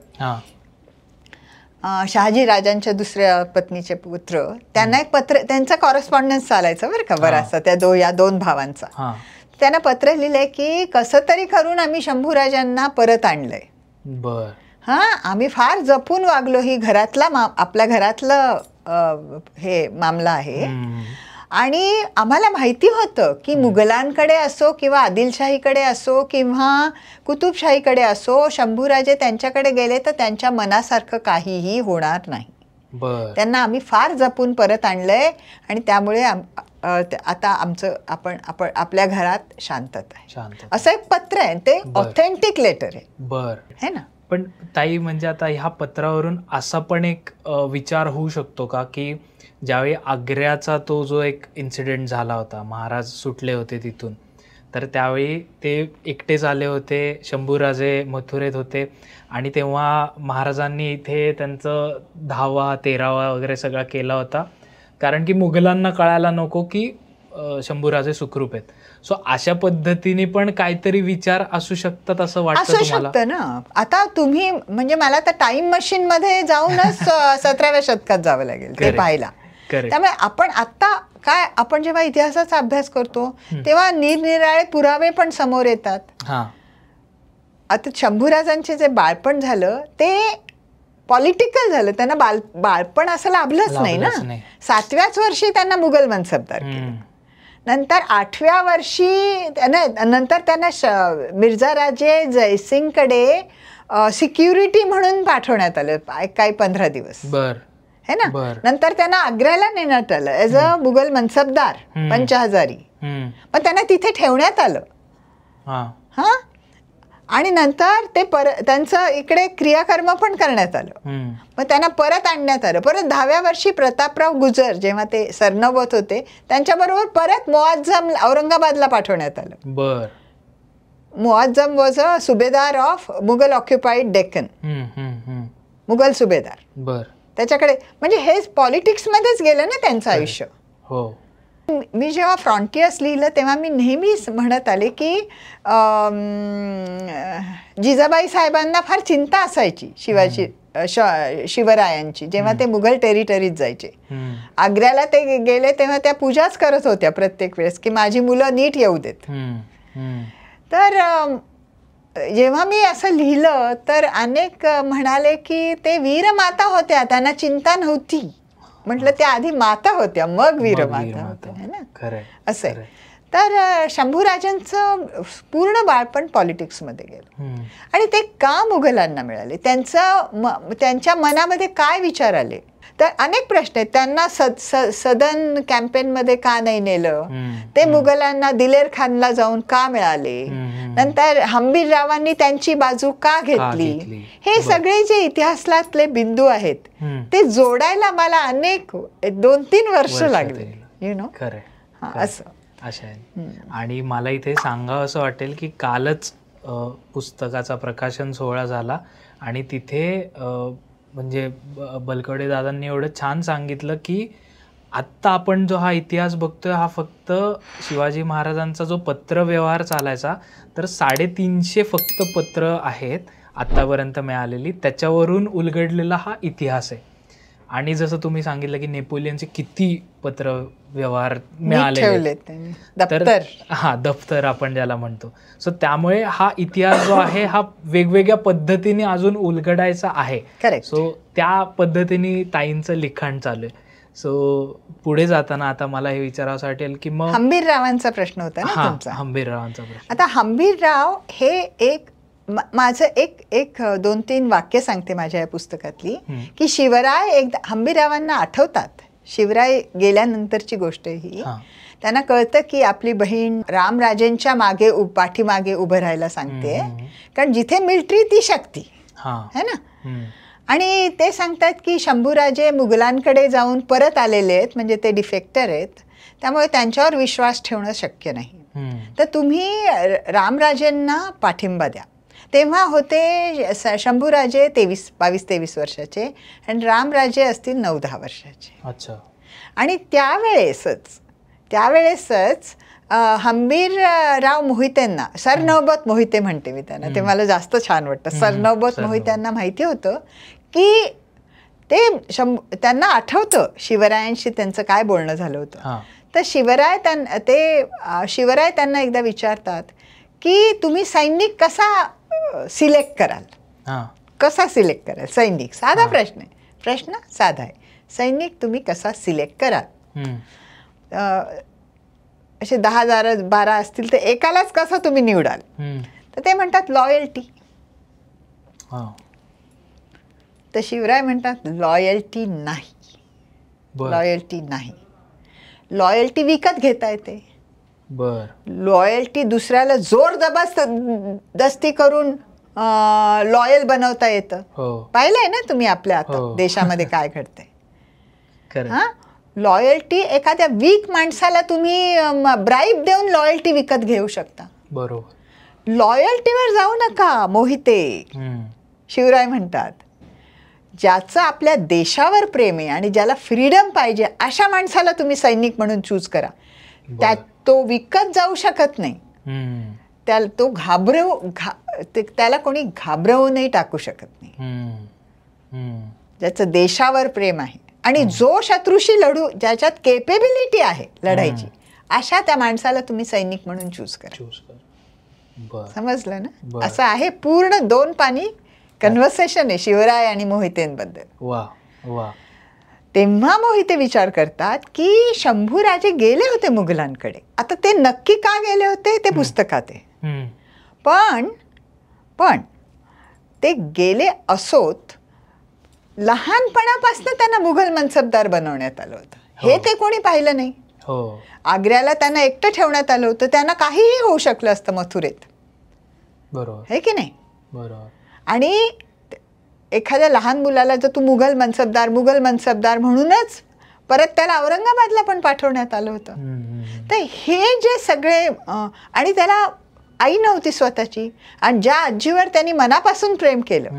शहाजी राजांच्या दुसऱ्या पत्नीचे पुत्र, त्यांना एक पत्र, त्यांचा कॉरेस्पॉन्डन्स चालायचं बरं का बराचसा या दोन भावांचा. त्यांना पत्र लिहिलंय की कसं तरी करून आम्ही शंभूराजांना परत आणलंय. आम्ही फार जपून वागलो, ही आपल्या घरातलं हे मामला आहे. आणि आम्हाला माहिती होतं की मुघलांकडे असो किंवा आदिलशाहीकडे असो किंवा कुतुबशाहीकडे असो, शंभूराजे त्यांच्याकडे गेले तर त्यांच्या मनासारखं काहीही होणार नाही. त्यांना आम्ही फार जपून परत आणलंय आणि त्यामुळे आता आमचं आपण आपल्या घरात शांतता आहे. असं एक पत्र आहे, ते ऑथेंटिक लेटर आहे. है ना. पण ताई म्हणजे आता ह्या पत्रावरून असा पण एक विचार होऊ शकतो का की ज्यावेळी आग्र्याचा तो जो एक इन्सिडेंट झाला होता, महाराज सुटले होते तिथून, तर त्यावेळी ते एकटेच आले होते, शंभूराजे मथुरेत होते आणि तेव्हा महाराजांनी इथे त्यांचं 10वा 13वा वगैरे सगळा केला होता, कारण की मुघलांना कळायला नको की शंभूराजे सुखरूप आहेत. सो अशा पद्धतीने पण काहीतरी विचार असू शकतात असं वाटतं असू शकतं ना. आता तुम्ही म्हणजे मला तर टाइम मशीन मध्ये जाऊनच 17व्या शतकात जावं लागेल ते पाहायला. त्यामुळे आपण जेव्हा इतिहासाचा अभ्यास करतो तेव्हा निरनिराळे पुरावे पण समोर येतात. आता शंभूराजांचे जे बाळपण झालं ते पॉलिटिकल झालं, त्यांना बाळपण असं लाभलंच नाही ना. 7व्याच वर्षी त्यांना मुघल मनसबदार केलं. नंतर 8व्या वर्षी नंतर त्यांना मिर्झा राजे जयसिंगकडे सिक्युरिटी म्हणून पाठवण्यात आलं काही 15 दिवस है ना. नंतर त्यांना आग्र्याला नेण्यात आलं ॲज अ मुघल मनसबदार पंचहजारी. पण त्यांना तिथे ठेवण्यात आलं. आणि नंतर ते त्यांचं इकडे क्रियाकर्म पण करण्यात आलं. मग त्यांना परत आणण्यात आलं. परत 10व्या वर्षी प्रतापराव गुजर जेव्हा ते सरनोबत होते त्यांच्याबरोबर परत मुआझ्झम औरंगाबादला पाठवण्यात आलं. मुआझ्झम वॉज अ सुभेदार ऑफ मुघल ऑक्युपाईड डेक्कन, मुघल सुभेदार. त्याच्याकडे म्हणजे हे पॉलिटिक्स मध्येच गेलं ना त्यांचं आयुष्य. मी जेव्हा फ्रॉन्टियर्स लिहिलं तेव्हा मी नेहमीच म्हणत आले की जिजाबाई साहेबांना फार चिंता असायची शिवरायांची जेव्हा ते मुघल टेरिटरीत जायचे. आग्र्याला ते गेले तेव्हा त्या पूजाच करत होत्या प्रत्येक वेळेस की माझी मुलं नीट येऊ देत. तर जेव्हा मी असं लिहिलं तर अनेक म्हणाले की ते वीरमाता होत्या, त्यांना चिंता नव्हती. म्हटलं त्या आधी माता होत्या मग वीरमाता होत्या है ना. असं आहे. तर शंभूराजांचं पूर्ण बाळपण पॉलिटिक्समध्ये गेलं. आणि ते का मुघलांना मिळाले, त्यांच्या मनामध्ये काय विचार आले तर अनेक प्रश्न आहेत. त्यांना सदन कॅम्पेनमध्ये का नाही नेलं, ते मुघलांना दिलेर खानला जाऊन का मिळाले, नंतर हंबीररावांनी त्यांची बाजू का घेतली, हे सगळे जे इतिहासातले बिंदू आहेत ते जोडायला मला अनेक 2-3 वर्ष लागले. यु नो, असं अशा आहे. आणि मला इथे सांगावं असं वाटेल की कालच पुस्तकाचा प्रकाशन सोहळा झाला आणि तिथे म्हणजे बलकवडे दादांनी एवढं छान सांगितलं की आत्ता आपण जो हा इतिहास बघतोय हा फक्त शिवाजी महाराजांचा जो पत्रव्यवहार चालायचा तर 350 फक्त पत्र आहेत आत्तापर्यंत मिळालेली, त्याच्यावरून उलगडलेला हा इतिहास आहे. आणि जसं तुम्ही सांगितलं की नेपोलियनचे किती पत्र व्यवहार मिळाले, दप्तर आपण ज्याला म्हणतो. सो त्यामुळे हा इतिहास जो आहे हा वेगवेगळ्या पद्धतीने अजून उलगडायचा आहे. सो त्या पद्धतीने ताईंचं लिखाण चालू आहे. सो पुढे जाताना आता मला हे विचारावं वाटेल की मग हंबीररावांचा प्रश्न होता ना तुमचा. हंबीररावांचा प्रश्न. आता हंबीरराव हे एक माझं एक 2-3 वाक्य सांगते माझ्या या पुस्तकातली की शिवराय एकदा हंबीररावांना आठवतात. शिवराय गेल्यानंतरची गोष्ट ही. त्यांना कळतं की आपली बहीण रामराजेंच्या पाठीमागे उभं राहायला सांगते, कारण जिथे मिलिटरी ती शक्ती है ना. आणि ते सांगतात की शंभूराजे मुघलांकडे जाऊन परत आलेले आहेत, म्हणजे ते डिफेक्टर आहेत, त्यामुळे त्यांच्यावर विश्वास ठेवणं शक्य नाही. तर तुम्ही रामराजेंना पाठिंबा द्या. तेव्हा होते शंभूराजे 22-23 वर्षाचे आणि रामराजे असतील 9-10 वर्षाचे. अच्छा. आणि त्यावेळेसच हंबीरराव मोहितेंना, सरनौबत मोहिते म्हणते मी त्यांना, ते मला जास्त छान वाटतं. सरनौबत मोहित्यांना माहिती होतं की त्यांना आठवतं शिवरायांशी त्यांचं काय बोलणं झालं होतं. तर शिवराय त्यांना एकदा विचारतात की तुम्ही सैनिक कसा सिलेक्ट कराल, कसा सिलेक्ट कराल सैनिक. साधा प्रश्न आहे, प्रश्न साधा आहे. सैनिक तुम्ही कसा सिलेक्ट कराल. असे 10-12 असतील तर एकालाच कसं तुम्ही निवडाल. तर ते म्हणतात लॉयल्टी. तर शिवराय म्हणतात लॉयल्टी नाही, लॉयल्टी नाही. लॉयल्टी विकत घेता येते. लॉयल्टी दुसऱ्याला जोर जबरदस्ती करून लॉयल बनवता येतं. पाहिलंय ना तुम्ही आपल्या आता देशामध्ये काय घडतंय. लॉयल्टी एखाद्या वीक माणसाला तुम्ही ब्राईब देऊन लॉयल्टी विकत घेऊ शकता. बरोबर. लॉयल्टीवर जाऊ नका मोहिते. शिवराय म्हणतात ज्याचं आपल्या देशावर प्रेम आहे आणि ज्याला फ्रीडम पाहिजे अशा माणसाला तुम्ही सैनिक म्हणून चूज करा. तो विकत जाऊ शकत नाही. त्याला कोणी घाबरवूनही टाकू शकत नाही. ज्याचं देशावर प्रेम आहे आणि जो शत्रूशी लढू, ज्याच्यात केपेबिलिटी आहे लढायची, अशा त्या माणसाला तुम्ही सैनिक म्हणून चूज करा. समजलं ना. असं आहे पूर्ण 2 पानी कन्व्हर्सेशन आहे शिवराय आणि मोहितेंबद्दल. वा वा. तेव्हा मोहिते विचार करतात की शंभूराजे गेले होते मुघलांकडे. आता ते नक्की का गेले होते ते पुस्तकात आहे, पण ते गेले असोत लहानपणापासून त्यांना मुघल मनसबदार बनवण्यात आलं होतं. हे ते कोणी पाहिलं नाही. आग्र्याला त्यांना एकटं ठेवण्यात आलं होतं. त्यांना काहीही होऊ शकलं असतं मथुरेत. बरोबर, हे की नाही. बरोबर. आणि एखाद्या लहान मुलाला जर तू मुघल मनसबदार म्हणूनच परत त्याला औरंगाबादला पण पाठवण्यात आलं होतं. तर हे जे सगळे, आणि त्याला आई नव्हती स्वतःची, आणि ज्या आजीवर त्यांनी मनापासून प्रेम केलं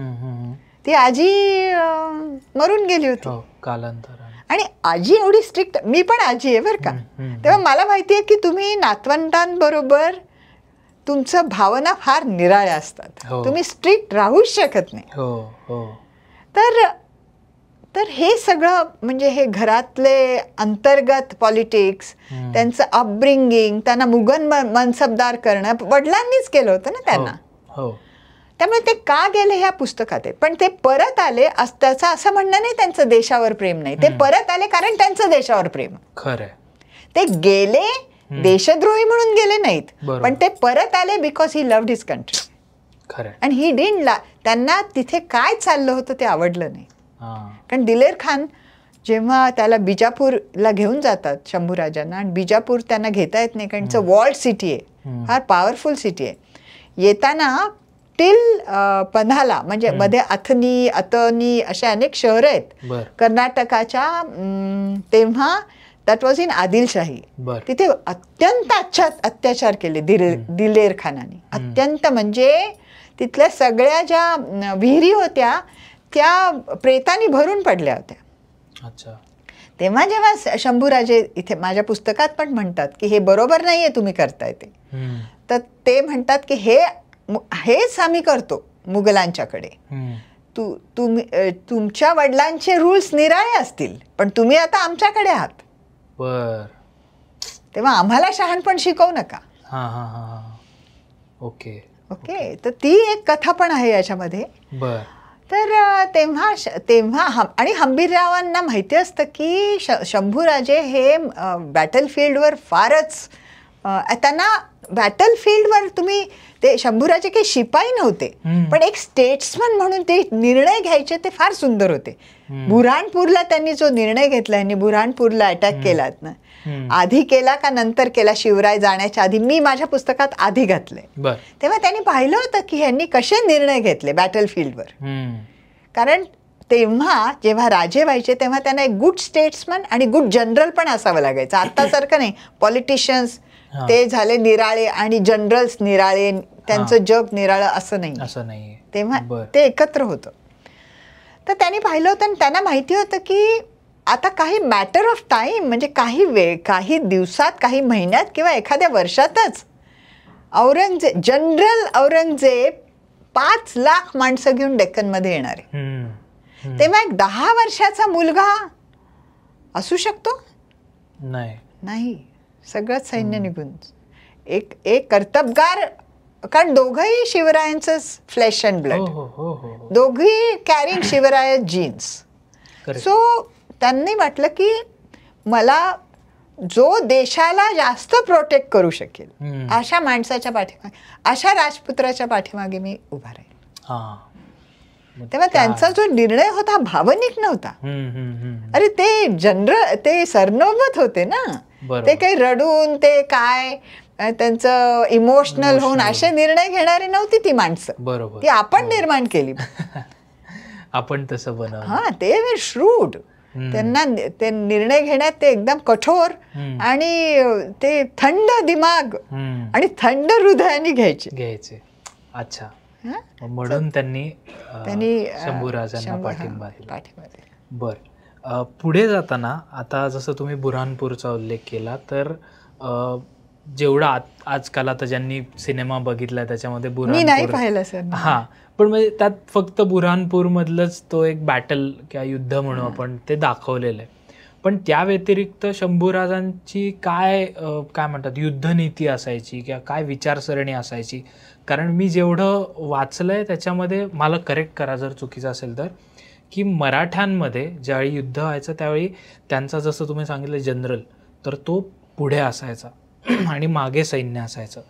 ती आजी मरून गेली होती कालांतराने. आणि आजी एवढी स्ट्रिक्ट, मी पण आजी आहे बरं का, तेव्हा मला माहिती आहे की तुम्ही नातवंडांबरोबर तुमचं भावना फार निराळ्या असतात. तुम्ही स्ट्रिक्ट राहूच शकत नाही. तर हे सगळं म्हणजे हे घरातले अंतर्गत पॉलिटिक्स, त्यांचं अपब्रिंगिंग, त्यांना मुघल मनसबदार करणं वडिलांनीच केलं होतं ना त्यांना. त्यामुळे ते का गेले ह्या पुस्तकात आहे. पण ते परत आले त्याचं असं म्हणणं नाही त्यांचं देशावर प्रेम नाही. ते परत आले कारण त्यांचं देशावर प्रेम. खरं. ते गेले देशद्रोही म्हणून गेले नाहीत, पण ते परत आले because he loved his country. खरं. आणि ही डिडंट त्यांना तिथे काय चाललं होतं ते आवडलं नाही. कारण दिलेर खान जेव्हा त्याला बिजापूरला घेऊन जातात शंभूराजांना, आणि बिजापूर त्यांना घेता येत नाही कारण इट्स वॉल्ड सिटी आहे, फार पॉवरफुल सिटी आहे. येताना टिल पन्हाला म्हणजे मध्ये अतनी असे अनेक शहरं आहेत कर्नाटकाच्या. तेव्हा दॅट वॉज इन आदिलशाही. तिथे अत्यंत अत्याचार केले दिलेर खानाने, अत्यंत. म्हणजे तिथल्या सगळ्या ज्या विहिरी होत्या त्या प्रेतांनी भरून पडल्या होत्या. तेव्हा जेव्हा शंभूराजे इथे माझ्या पुस्तकात पण म्हणतात की हे बरोबर नाहीये तुम्ही करताय ते, तर ते म्हणतात की हेच आम्ही करतो मुघलांच्याकडे. तुमच्या वडिलांचे रूल्स निराळे असतील पण तुम्ही आता आमच्याकडे आहात, तेव्हा आम्हाला शहाणपण शिकवू नका. ओके. तर ती एक कथा पण आहे याच्यामध्ये. तर तेव्हा आणि हंबीररावांना माहिती असतं की शंभूराजे हे बॅटलफील्डवर फारच, त्यांना बॅटलफील्डवर तुम्ही ते शंभूराजे काही शिपाई नव्हते पण एक स्टेट्समन म्हणून ते निर्णय घ्यायचे ते फार सुंदर होते. बुऱ्हाणपूरला त्यांनी जो निर्णय घेतला, यांनी बुऱ्हाणपूरला अटॅक केला ना, आधी केला का नंतर केला शिवराय जाण्याच्या आधी, मी माझ्या पुस्तकात आधी घातलंय. तेव्हा त्यांनी पाहिलं होतं की ह्यांनी कसे निर्णय घेतले बॅटलफील्डवर. कारण तेव्हा जेव्हा राजे व्हायचे तेव्हा त्यांना एक गुड स्टेट्समन आणि गुड जनरल पण असावं लागायचं. आत्तासारखं नाही, पॉलिटिशियन्स ते झाले निराळे आणि जनरल्स निराळे, त्यांचं जग निराळं असं नाही. तेव्हा ते एकत्र होतं. तर त्यांनी पाहिलं होतं आणि त्यांना माहिती होतं की आता काही मॅटर ऑफ टाईम, म्हणजे काही दिवसात, काही महिन्यात किंवा एखाद्या वर्षातच जनरल औरंगजेब 5 लाख माणसं घेऊन डेक्कनमध्ये येणार आहे. तेव्हा एक 10 वर्षाचा मुलगा असू शकतो? नाही. सगळंच सैन्य निघून एक कर्तबगार, कारण दोघंही शिवरायांचं फ्लेश अँड ब्लड, दोघी कॅरिंग शिवराय जीन्स. सो त्यांनी म्हटलं की मला जो देशाला जास्त प्रोटेक्ट करू शकेल अशा माणसाच्या पाठीमागे, अशा राजपुत्राच्या पाठीमागे मी उभा राहील. तेव्हा त्यांचा जो निर्णय होता भावनिक नव्हता. अरे ते सरनोबत होते ना, ते काही रडून ते काय त्यांचं इमोशनल होऊन असे निर्णय घेणारी नव्हती ती माणसं, ती आपण निर्माण केली. आपण तसं बनवलं. हा, ते श्रूड. त्यांना ते निर्णय घेण्यात ते एकदम कठोर आणि ते थंड दिमाग आणि थंड हृदयाने घ्यायचे. अच्छा. म्हणून त्यांनी शंभूराजांना पाठिंबा दिला. बर. पुढे जाताना आता जसं तुम्ही बुऱ्हाणपूरचा उल्लेख केला, तर जेवढा आजकाल आता ज्यांनी सिनेमा बघितला त्याच्यामध्ये मी नाही पाहिलं सर. पण म्हणजे त्यात फक्त बुऱ्हाणपूर मधलंच तो एक बॅटल किंवा युद्ध म्हणून आपण ते दाखवलेलं आहे. पण त्या व्यतिरिक्त शंभूराजांची काय म्हणतात युद्धनीती असायची किंवा काय विचारसरणी असायची? कारण मी जेवढं वाचलंय त्याच्यामध्ये, मला करेक्ट करा जर चुकीचं असेल तर, की मराठ्यांमध्ये ज्यावेळी युद्ध व्हायचं त्यावेळी त्यांचा, जसं तुम्ही सांगितलं जनरल, तर तो पुढे असायचा आणि मागे सैन्य असायचं.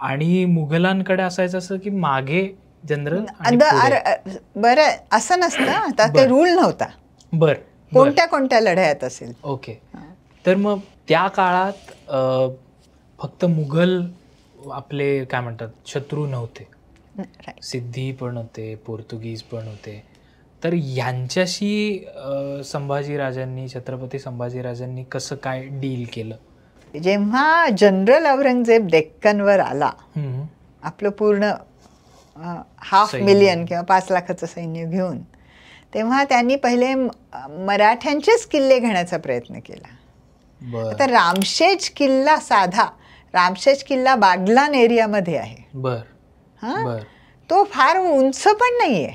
आणि मुघलांकडे असायचं असं की मागे जनरल. बरं, असं नसतं, आता ते रूल नव्हता. कोणत्या लढायात असेल. ओके. तर मग त्या काळात फक्त मुघल आपले काय म्हणतात शत्रू नव्हते, सिद्धी पण होते, पोर्तुगीज पण होते. तर यांच्याशी छत्रपती संभाजीराजांनी कसं काय डील केलं? जेव्हा जनरल औरंगजेब डेक्कनवर आला, आपलं पूर्ण 500,000 किंवा 5 लाखाचं सैन्य घेऊन, तेव्हा त्यांनी पहिले मराठ्यांचेच किल्ले घेण्याचा प्रयत्न केला. तर रामशेज किल्ला बागलान एरियामध्ये आहे. तो फार उंच पण नाहीये.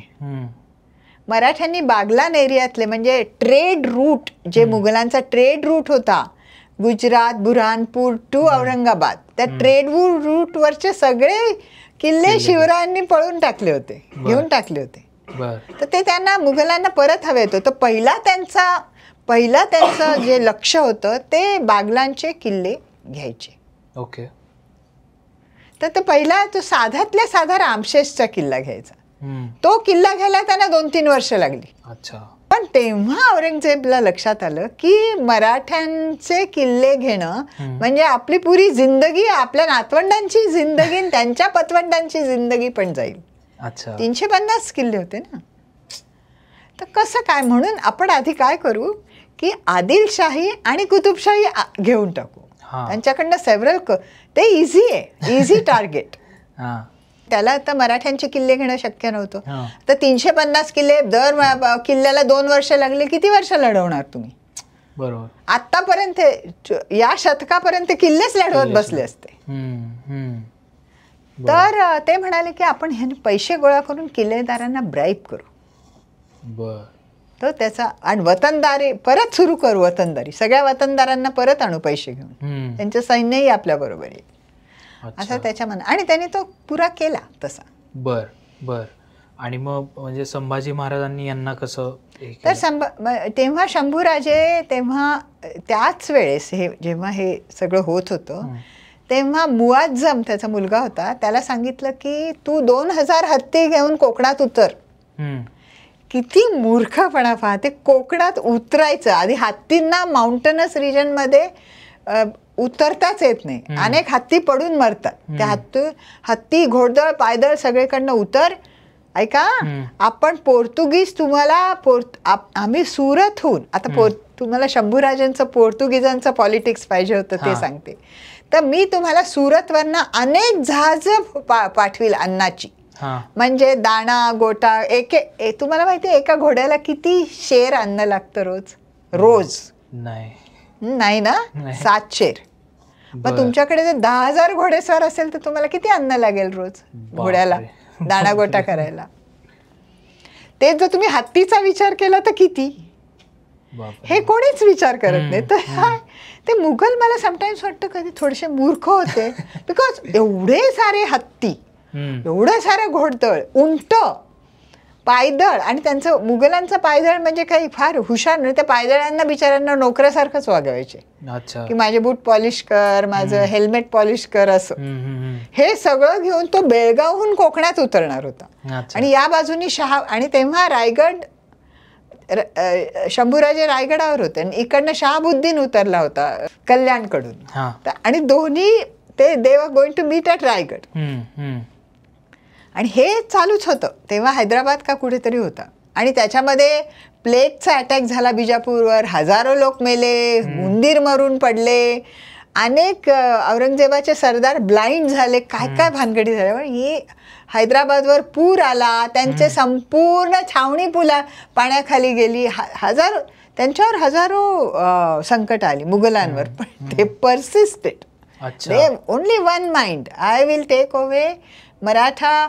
मराठ्यांनी बागलान एरियातले, म्हणजे ट्रेड रूट, जे मुघलांचा ट्रेड रूट होता, गुजरात, बुऱ्हाणपूर टू औरंगाबाद, त्या ट्रेड रूट वरचे सगळे किल्ले शिवरायांनी घेऊन टाकले होते. तर ते त्यांना मुघलांना परत हवे होते. तर पहिला त्यांचं जे लक्ष होतं ते बागलांचे किल्ले घ्यायचे. ओके. तर पहिला तो साधातल्या साधा रामशेषचा किल्ला घ्यायचा. तो किल्ला घ्यायला त्यांना 2-3 वर्ष लागली. अच्छा. पण तेव्हा औरंगजेबला लक्षात आलं की मराठ्यांचे किल्ले घेणं म्हणजे आपली पुरी जिंदगी, आपल्या नातवंडांची जिंदगी, त्यांच्या पतवंडांची जिंदगी पण जाईल. अच्छा. 350 किल्ले होते ना. तर कसं काय, म्हणून आपण आधी काय करू की आदिलशाही आणि कुतुबशाही घेऊन टाकू. त्यांच्याकडनं सेव्हरल ते इझी आहे, इझी टार्गेट. त्याला आता मराठ्यांचे किल्ले घेणं शक्य नव्हतं. तर 350 किल्ले, दर किल्ल्याला 2 वर्ष लागले, किती वर्ष लढवणार तुम्ही? बरोबर. आतापर्यंत या शतकापर्यंत किल्लेच लढवत बसले असते. तर ते म्हणाले की आपण ह्याने पैसे गोळा करून किल्लेदारांना ब्राईब करू. बर. तर त्याचा आणि वतनदारी परत सुरू करू, वतनदारी सगळ्या वतनदारांना परत आणू पैसे घेऊन, त्यांचं सैन्यही आपल्या बरोबर येईल असं त्याच्या मनात. आणि त्याने तो पुरा केला तसा. बर बर. आणि मग म्हणजे संभाजी महाराजांनी यांना कसं? तर तेव्हा शंभूराजे, तेव्हा त्याच वेळेस हे जेव्हा हे सगळं होत होतं तेव्हा मुआज्जम त्याचा मुलगा होता, त्याला सांगितलं की तू 2000 हत्ती घेऊन कोकणात उतर. किती मूर्खपणा पाहते, कोकणात उतरायचं आधी. हत्तींना माउंटनस रिजन मध्ये उतरताच येत नाही, अनेक हत्ती पडून मरतात. त्या हत्ती घोडदळ पायदळ सगळीकडनं उतर. ऐका, आपण पोर्तुगीज तुम्हाला आम्ही सुरतहून, आता तुम्हाला शंभूराजांचं पोर्तुगीजांचं पॉलिटिक्स पाहिजे होतं ते सांगते, तर मी तुम्हाला सुरतवरनं अनेक जहाज पाठवील अन्नाची. म्हणजे दाणा गोटा, तुम्हाला माहिती आहे एका घोड्याला किती शेर अन्न लागतं रोज? नाही ना, 7 शेर. मग तुमच्याकडे जर 10,000 घोडेस्वार असेल तर तुम्हाला किती अन्न लागेल रोज घोड्याला दाणा गोटा करायला? ते जर तुम्ही हत्तीचा विचार केला तर किती, हे कोणीच विचार करत नाही. तर ते मुघल मला समटाईम्स वाटतं कधी थोडेसे मूर्ख होते, बिकॉज एवढे सारे हत्ती, एवढं सारं घोडदळ, उंट, पायदळ, आणि त्यांचं मुघलांचं पायदळ म्हणजे काही फार हुशार नाही. त्या पायदळांना बिचाऱ्यांना नोकऱ्यासारखंच वागवायचे की माझे बूट पॉलिश कर, माझं हेल्मेट पॉलिश कर, असं. हे सगळं घेऊन तो बेळगावहून कोकणात उतरणार होता. आणि या बाजूनी आणि तेव्हा रायगड, शंभूराजे रायगडावर होते आणि इकडनं शहाबुद्दीन उतरला होता कल्याणकडून. आणि दोन्ही ते they were going to meet at Raigad. आणि हे चालूच होतं तेव्हा, हैदराबाद का कुठेतरी होता. आणि त्याच्यामध्ये प्लेगचा अटॅक झाला बिजापूरवर, हजारो लोक मेले, उंदीर मरून पडले, अनेक औरंगजेबाचे सरदार ब्लाइंड झाले, काय काय भानगडी झाल्या. ही हैदराबादवर पूर आला, त्यांचे संपूर्ण छावणी पाण्याखाली गेली, त्यांच्यावर हजारो संकट आली मुघलांवर. पण ते persisted. They only one mind. I will take away Maratha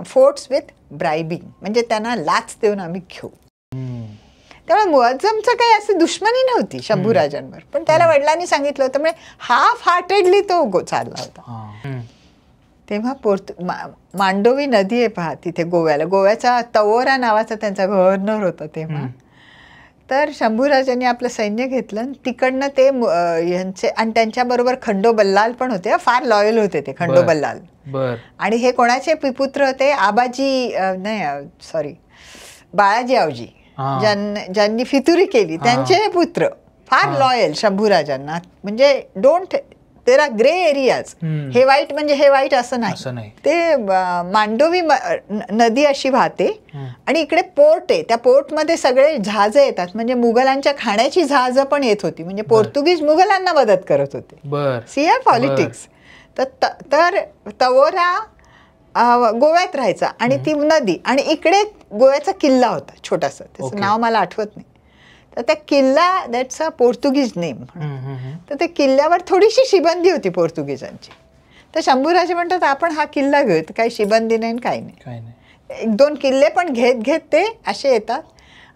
forts with bribing, म्हणजे त्यांना लाच देऊन आम्ही घेऊ. त्यामुळे मुअज्जमचं काही अशी दुश्मनी नव्हती शंभूराजांवर, पण त्याला वडिलांनी सांगितलं होतं, म्हणजे हाफ हार्टेडली तो चालला होता. तेव्हा मांडोवी नदी आहे पहा तिथे गोव्याचा तवोरा नावाचा त्यांचा गव्हर्नर होता तेव्हा. तर शंभूराजांनी आपलं सैन्य घेतलं, तिकडनं ते यांचे, आणि त्यांच्याबरोबर खंडो बल्लाल पण होते, फार लॉयल होते ते खंडो बल्लाल. आणि हे कोणाचे पुत्र होते? बाळाजी आवजी, ज्यांनी फितुरी केली, त्यांचे हे पुत्र फार लॉयल शंभूराजांना. म्हणजे don't, there are grey areas. हे वाईट म्हणजे हे वाईट असं नाही. ते मांडोवी नदी अशी वाहते आणि इकडे पोर्ट आहे, त्या पोर्टमध्ये सगळे जहाजं येतात, म्हणजे मुघलांच्या खाण्याची जहाजं पण येत होती, म्हणजे पोर्तुगीज मुघलांना मदत करत होते. CI politics. तर तवोरा गोव्यात राहायचा आणि ती नदी, आणि इकडे गोव्याचा किल्ला होता छोटासा, त्याचं नाव मला आठवत नाही. तर त्या किल्ला, दॅट्स अ पोर्तुगीज नेम. तर त्या किल्ल्यावर थोडीशी शिबंदी होती पोर्तुगीजांची. तर शंभूराजे म्हणतात आपण हा किल्ला घेऊ. काही शिबंदी नाही, काही नाही. 1-2 किल्ले पण घेत ते असे येतात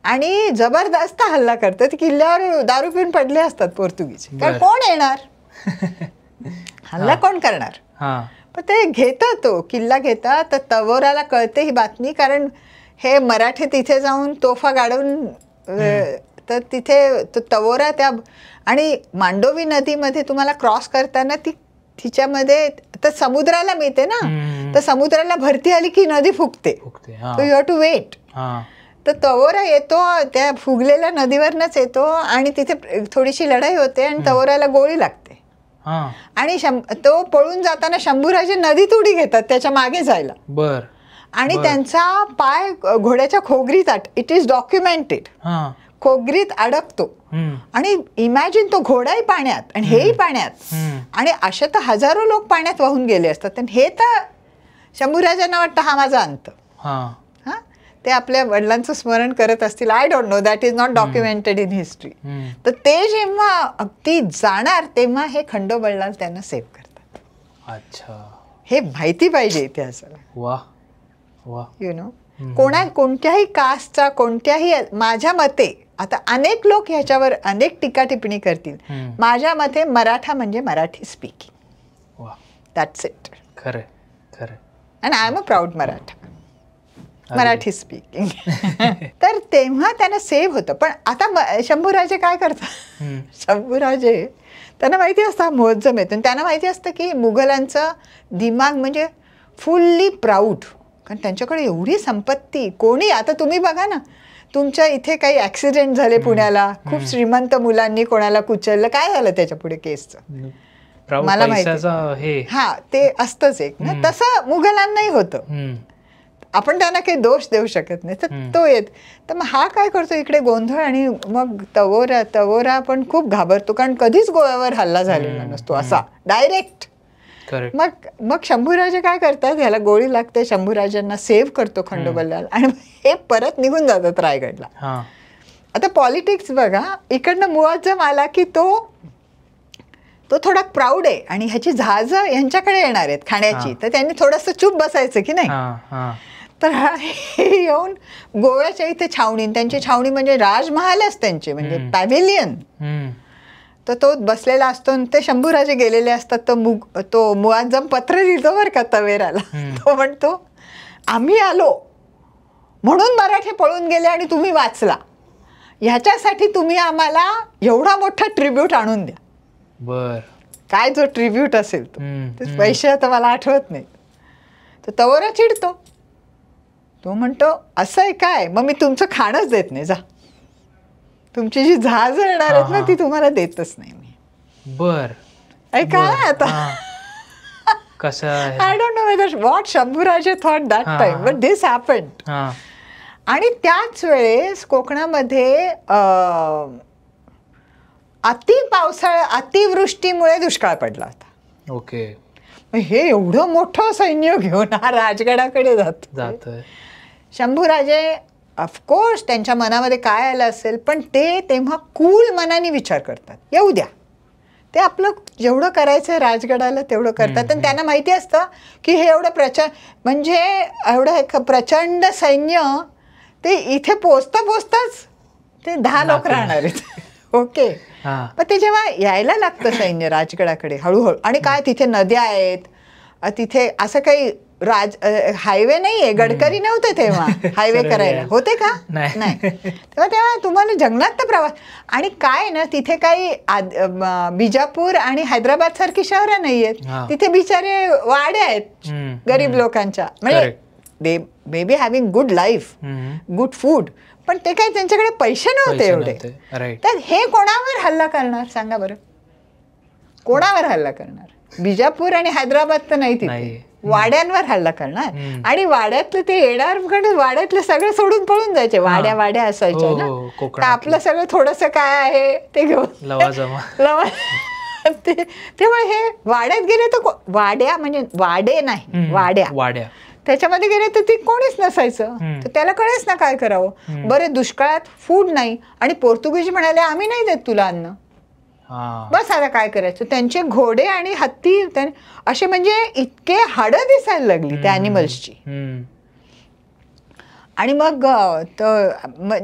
आणि जबरदस्त हल्ला करतात. किल्ल्यावर दारू पिऊन पडले असतात पोर्तुगीज, कारण कोण येणार, हल्ला कोण करणार. पण ते घेतात, तो किल्ला घेतात. तर तवोराला कळते ही बातमी, कारण हे मराठे तिथे जाऊन तोफा गाडून, तर तिथे तवोरा त्या, आणि मांडोवी नदीमध्ये तुम्हाला क्रॉस करताना तिच्यामध्ये तर समुद्राला मिळते ना, तर समुद्राला भरती आली की नदी फुगते. You have to wait. तर तवोरा येतो, त्या फुगलेल्या नदीवरनच येतो आणि तिथे थोडीशी लढाई होते आणि तवोराला गोळी लागते. आणि तो पळून जाताना शंभूराजे नदीत उडी घेतात त्याच्या मागे जायला. बर. आणि त्यांचा पाय घोड्याच्या खोगरीत, इट इज डॉक्युमेंटेड, खोगरीत अडकतो. आणि इमॅजिन, तो घोडाही पाण्यात आणि हेही पाण्यात, आणि अशा तर हजारो लोक पाण्यात वाहून गेले असतात. हे तर शंभूराजांना वाटतं हा माझा अंत. ते आपल्या वडिलांचं स्मरण करत असतील. I don't know, that is not documented in history. तर ते जेव्हा अगदी जाणार तेव्हा हे खंडोबालाल त्यांना सेव्ह करतात. अच्छा, हे माहिती पाहिजे इतिहासाला. वा वा. यु नो, कोणत्याही कास्टचा, कोणत्याही, माझ्या मते, आता अनेक लोक ह्याच्यावर अनेक टीका टिप्पणी करतील, माझ्या मते मराठा म्हणजे मराठी स्पीकिंग. That's it. खरं खरं. And I am a proud Maratha, Marathi speaking. तर तेव्हा त्यांना सेव्ह होतं. पण आता शंभूराजे काय करतात? शंभूराजे, त्यांना माहिती असतं हा महोत्सव येतो, त्यांना माहिती असतं की मुघलांचं दिमाग म्हणजे फुल्ली प्राऊड, कारण त्यांच्याकडे एवढी संपत्ती. कोणी, आता तुम्ही बघा ना, तुमच्या इथे काही ॲक्सिडेंट झाले पुण्याला, खूप श्रीमंत मुलांनी कोणाला कुचललं, काय झालं त्याच्या पुढे केसचं? मला माहिती. हा, ते असतंच एक ना. तसं मुघलांनाही होतं. आपण त्यांना काही दोष देऊ शकत नाही. तर तो येत, तर मग हा काय करतो इकडे गोंधळ, आणि मग तवोरा पण खूप घाबरतो, कारण कधीच गोव्यावर हल्ला झालेला नसतो असा डायरेक्ट. मग शंभूराजे काय करतात, ह्याला गोळी लागते, शंभूराजांना सेव्ह करतो खंडोबालाल, आणि हे परत निघून जातात रायगडला. आता पॉलिटिक्स बघा, इकडनं मुआझम आला की तो थोडा प्राऊड आहे आणि ह्याची जहाजं यांच्याकडे येणार आहेत खाण्याची, तर त्यांनी थोडंसं चूप बसायचं की नाही. तर हे येऊन गोव्याच्या इथे छावणी, त्यांची छावणी म्हणजे राजमहालच त्यांचे, म्हणजे पॅव्हिलियन. तर तो बसलेला असतो, ते शंभूराजे गेलेले असतात. तो मुआझम पत्र लिहितो बरं का तवेराला. तो म्हणतो, आम्ही आलो म्हणून मराठे पळून गेले आणि तुम्ही वाचला, ह्याच्यासाठी तुम्ही आम्हाला एवढा मोठा ट्रिब्यूट आणून द्या. बर. काय जो ट्रिब्यूट असेल तो, पैसे आता मला आठवत नाही. तर तवोरा चिडतो, तो म्हणतो असं आहे काय, मग मी तुमचं खाणंच देत नाही, जा, तुमची जी जहाज येणार आहेत ना ती तुम्हाला देतच नाही मी. बर. काय आता, कसं, I don't know whether what Shambhuraje thought that time, but this happened. आणि त्याच वेळेस कोकणामध्ये अतिवृष्टीमुळे दुष्काळ पडला होता. ओके. हे एवढं मोठं सैन्य घेऊन हा राजगडाकडे जात. शंभूराजे ऑफकोर्स त्यांच्या मनामध्ये काय आलं असेल, पण ते तेव्हा कूल मनाने विचार करतात, येऊ द्या, ते आपलं जेवढं करायचं राजगडाला तेवढं करतात. आणि त्यांना माहिती असतं की हे एवढं म्हणजे एवढं एक प्रचंड सैन्य, ते इथे पोचताच ते 10 लोक राहणार आहेत. ओके. पण ते जेव्हा यायला लागतं सैन्य राजगडाकडे हळूहळू, आणि काय तिथे नद्या आहेत, तिथे असं काही हायवे नाहीये, गडकरी नव्हते तेव्हा हायवे करायला, होते का? नाही. तेव्हा तुम्हाला जंगलात प्रवास, आणि काय ना तिथे काही बिजापूर आणि हैदराबाद सारखी शहरं नाहीयेत, तिथे बिचारे वाड्या आहेत गरीब लोकांच्या, म्हणजे they may be having good life, good food, पण ते काही त्यांच्याकडे पैसे नव्हते एवढे. तर हे कोणावर हल्ला करणार सांगा बरं, कोणावर हल्ला करणार? बिजापूर आणि हैदराबाद तर नाही, तिथे वाड्यांवर हल्ला करणार. आणि वाड्यातलं ते येणार, वाड्यातलं सगळं सोडून पळून जायचे, वाड्या असायच्या ना, तर आपलं सगळं थोडंसं काय आहे ते घेऊन त्यामुळे हे वाड्यात गेले तर वाड्या म्हणजे वाडे नाही, वाड्या त्याच्यामध्ये गेले तर ती कोणीच नसायचं. तर त्याला कळेच ना काय करावं. बरं, दुष्काळात फूड नाही, आणि पोर्तुगीज म्हणाले आम्ही नाही देत तुला अन्न, बस आता काय करायचं. त्यांचे घोडे आणि हत्ती असे म्हणजे इतके हाडं दिसायला लागली त्या ॲनिमल्सची. आणि मग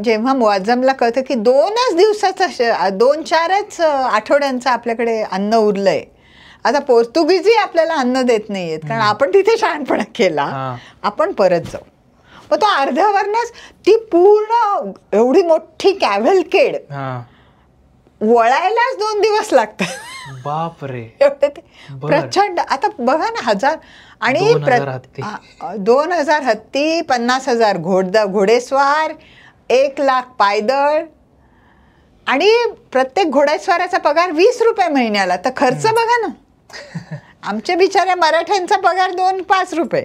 जेव्हा मुआझमला कळतं की 2च दिवसाचा 2-4च आठवड्यांचं आपल्याकडे अन्न उरलंय, आता पोर्तुगीजही आपल्याला अन्न देत नाहीयेत, कारण आपण तिथे शहाणपणा केला, आपण परत जाऊ. मग तो अर्ध्यावरनच ती पूर्ण एवढी मोठी कॅव्हलकेड वळायलाच 2 दिवस लागतात. बापरे, एवढे ते प्रचंड. आता बघा ना, 1000 आणि 2000 हत्ती, 50,000 घोडेस्वार 1 लाख पायदळ आणि प्रत्येक घोडेस्वाराचा पगार 20 रुपये महिन्याला. तर खर्च बघा ना, आमच्या बिचाऱ्या मराठ्यांचा पगार 2-5 रुपये.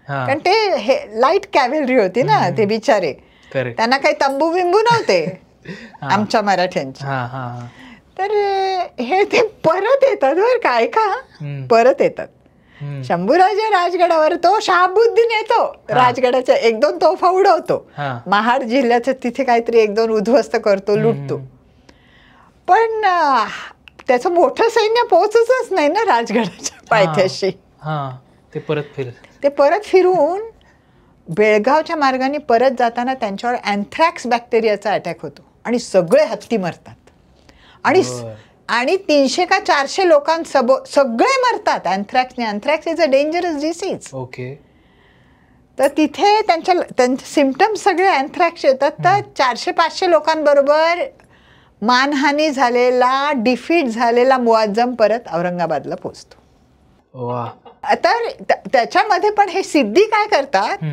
कारण ते हे लाईट कॅव्हलरी होती ना, ते बिचारे, त्यांना काही तंबू बिंबू नव्हते आमच्या मराठ्यांचे. तर हे ते परत येतात बरं काय का, परत येतात. शंभूराजे राजगडावर, तो शहाबुद्दीन येतो राजगडाच्या 1-2 तोफा उडवतो, महाड जिल्ह्याचं तिथे काहीतरी 1-2 उद्ध्वस्त करतो, लुटतो. पण त्याचं मोठं सैन्य पोहोचतच नाही ना राजगडाच्या पायथ्याशी. ते परत फिरून बेळगावच्या मार्गाने परत जाताना त्यांच्यावर अँथ्रॅक्स बॅक्टेरियाचा अटॅक होतो आणि सगळे हत्ती मरतात. आणि 300 का 400 सगळे मरतात अँथ्रॅक्सने. Anthrax is a dangerous disease. तर तिथे त्यांचे सिम्पटम्स सगळे अँथ्रॅक्स येतात. तर 400-500 लोकांबरोबर मानहानी झालेला, डिफीट झालेला मुआझ्झम परत औरंगाबादला पोहोचतो. तर त्याच्यामध्ये पण हे सिद्धी काय करतात,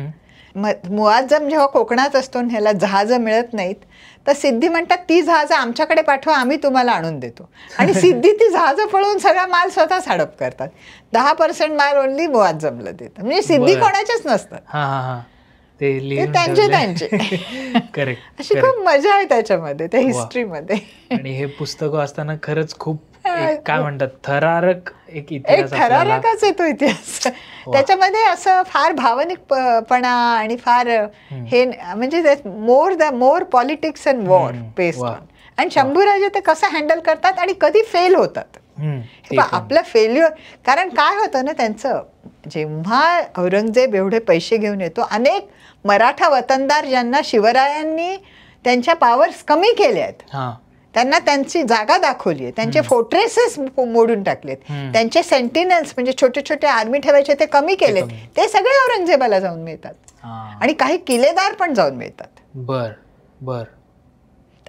मुआझ्झम जेव्हा कोकणात असतो ह्याला जहाजं मिळत नाहीत, तर सिद्धी म्हणतात ती जहाजं आमच्याकडे पाठवा, आम्ही तुम्हाला आणून देतो. आणि सिद्धी ती जहाजं पळवून सगळा माल स्वतःच हडप करतात. 10% माल ओनली मुआझ्झमला देतात. म्हणजे सिद्धी कोणाच्याच नसतात, ते त्यांचे. अशी खूप मजा आहे त्याच्यामध्ये, त्या हिस्ट्रीमध्ये. आणि हे पुस्तक वाचताना खरंच खूप काय म्हणतात, थरारक एक थरारकच येतो इतिहास. त्याच्यामध्ये असं फार भावनिकपणा आणि फार हे म्हणजे more politics and war based on. आणि शंभूराजे ते कसं हँडल करतात आणि कधी फेल होतात. आपलं फेल्युअर, कारण काय होतं ना त्यांचं, जेव्हा औरंगजेब एवढे पैसे घेऊन येतो, अनेक मराठा वतनदार ज्यांना शिवरायांनी त्यांच्या पॉवर्स कमी केल्या आहेत, त्यांना त्यांची जागा दाखवली आहे, त्यांचे फोर्ट्रेसेस मोडून टाकलेत, त्यांचे सेंटिनल्स म्हणजे छोटे छोटे आर्मी ठेवायचे ते कमी केलेत, ते सगळे औरंगजेबाला जाऊन मिळतात. आणि काही किल्लेदार पण जाऊन मिळतात.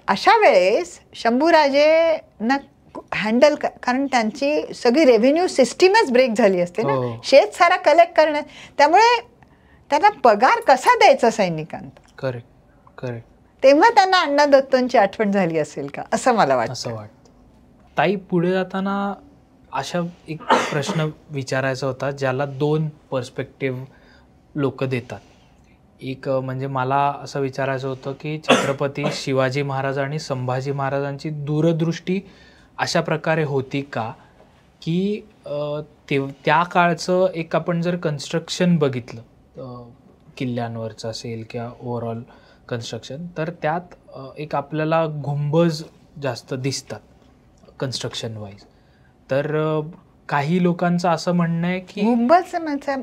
अशा वेळेस शंभूराजेंना हँडल, कारण त्यांची सगळी रेव्हेन्यू सिस्टीमच ब्रेक झाली असते ना, शेत सारा कलेक्ट करण्यात, त्यामुळे त्यांना पगार कसा द्यायचा सैनिकांना. तेव्हा त्यांना अण्णा दत्तोंची आठवण झाली असेल का, असं मला वाटतं. ताई, पुढे जाताना अशा एक प्रश्न विचारायचा होता ज्याला 2 पर्स्पेक्टिव्ह लोक देतात. एक म्हणजे मला असं विचारायचं होतं की छत्रपती शिवाजी महाराज आणि संभाजी महाराजांची दूरदृष्टी अशा प्रकारे होती का, की त्या काळचं एक आपण जर कन्स्ट्रक्शन बघितलं किल्ल्यांवरचं असेल किंवा ओव्हरऑल कन्स्ट्रक्शन, तर त्यात एक आपल्याला गुंबज जास्त दिसतात कन्स्ट्रक्शन वाईज. तर काही लोकांचं असं म्हणणं आहे की गुंबज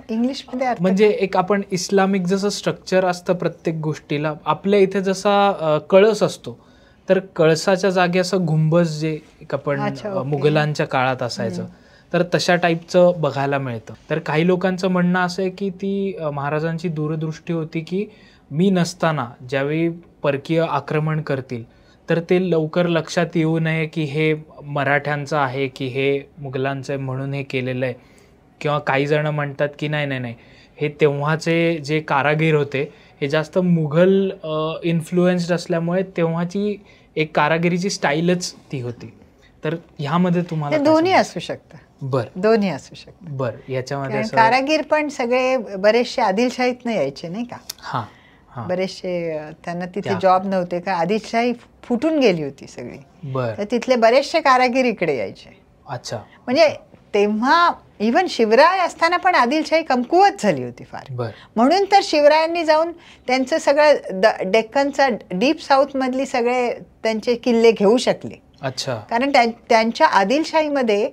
इंग्लिशमध्ये म्हणजे एक आपण इस्लामिक जसं स्ट्रक्चर असतं प्रत्येक गोष्टीला, आपल्या इथे जसा कळस असतो, तर कळसाच्या जागी असं गुंबज जे एक आपण मुघलांच्या काळात असायचं, तर तशा टाईपचं बघायला मिळतं. तर काही लोकांचं म्हणणं असं आहे की ती महाराजांची दूरदृष्टी होती की मी नसताना ज्यावेळी परकीय आक्रमण करतील तर ते लवकर लक्षात येऊ नये की हे मराठ्यांचं आहे की हे मुघलांचं आहे म्हणून हे केलेलं आहे. किंवा काही जण म्हणतात की नाही नाही नाही, हे तेव्हाचे जे कारागीर होते हे जास्त मुघल इन्फ्लुएन्स्ड असल्यामुळे तेव्हाची एक कारागिरीची स्टाईलच ती होती. तर ह्यामध्ये तुम्हाला दोन्ही असू शकतं. दोन्ही असू शकतं. याच्यामध्ये कारागीर पण सगळे बरेचसे आदिलशाहीतनं यायचे नाही का. बरेचसे त्यांना तिथे जॉब नव्हते का, आदिलशाही फुटून गेली होती सगळी, तर तिथले बरेचसे कारागीर इकडे यायचे. अच्छा. म्हणजे तेव्हा इव्हन शिवराय असताना पण आदिलशाही कमकुवत झाली होती फार. म्हणून तर शिवरायांनी जाऊन त्यांचं सगळं डेक्कनचा डीप साऊथ मधली सगळे त्यांचे किल्ले घेऊ शकले. अच्छा. कारण त्यांच्या आदिलशाहीमध्ये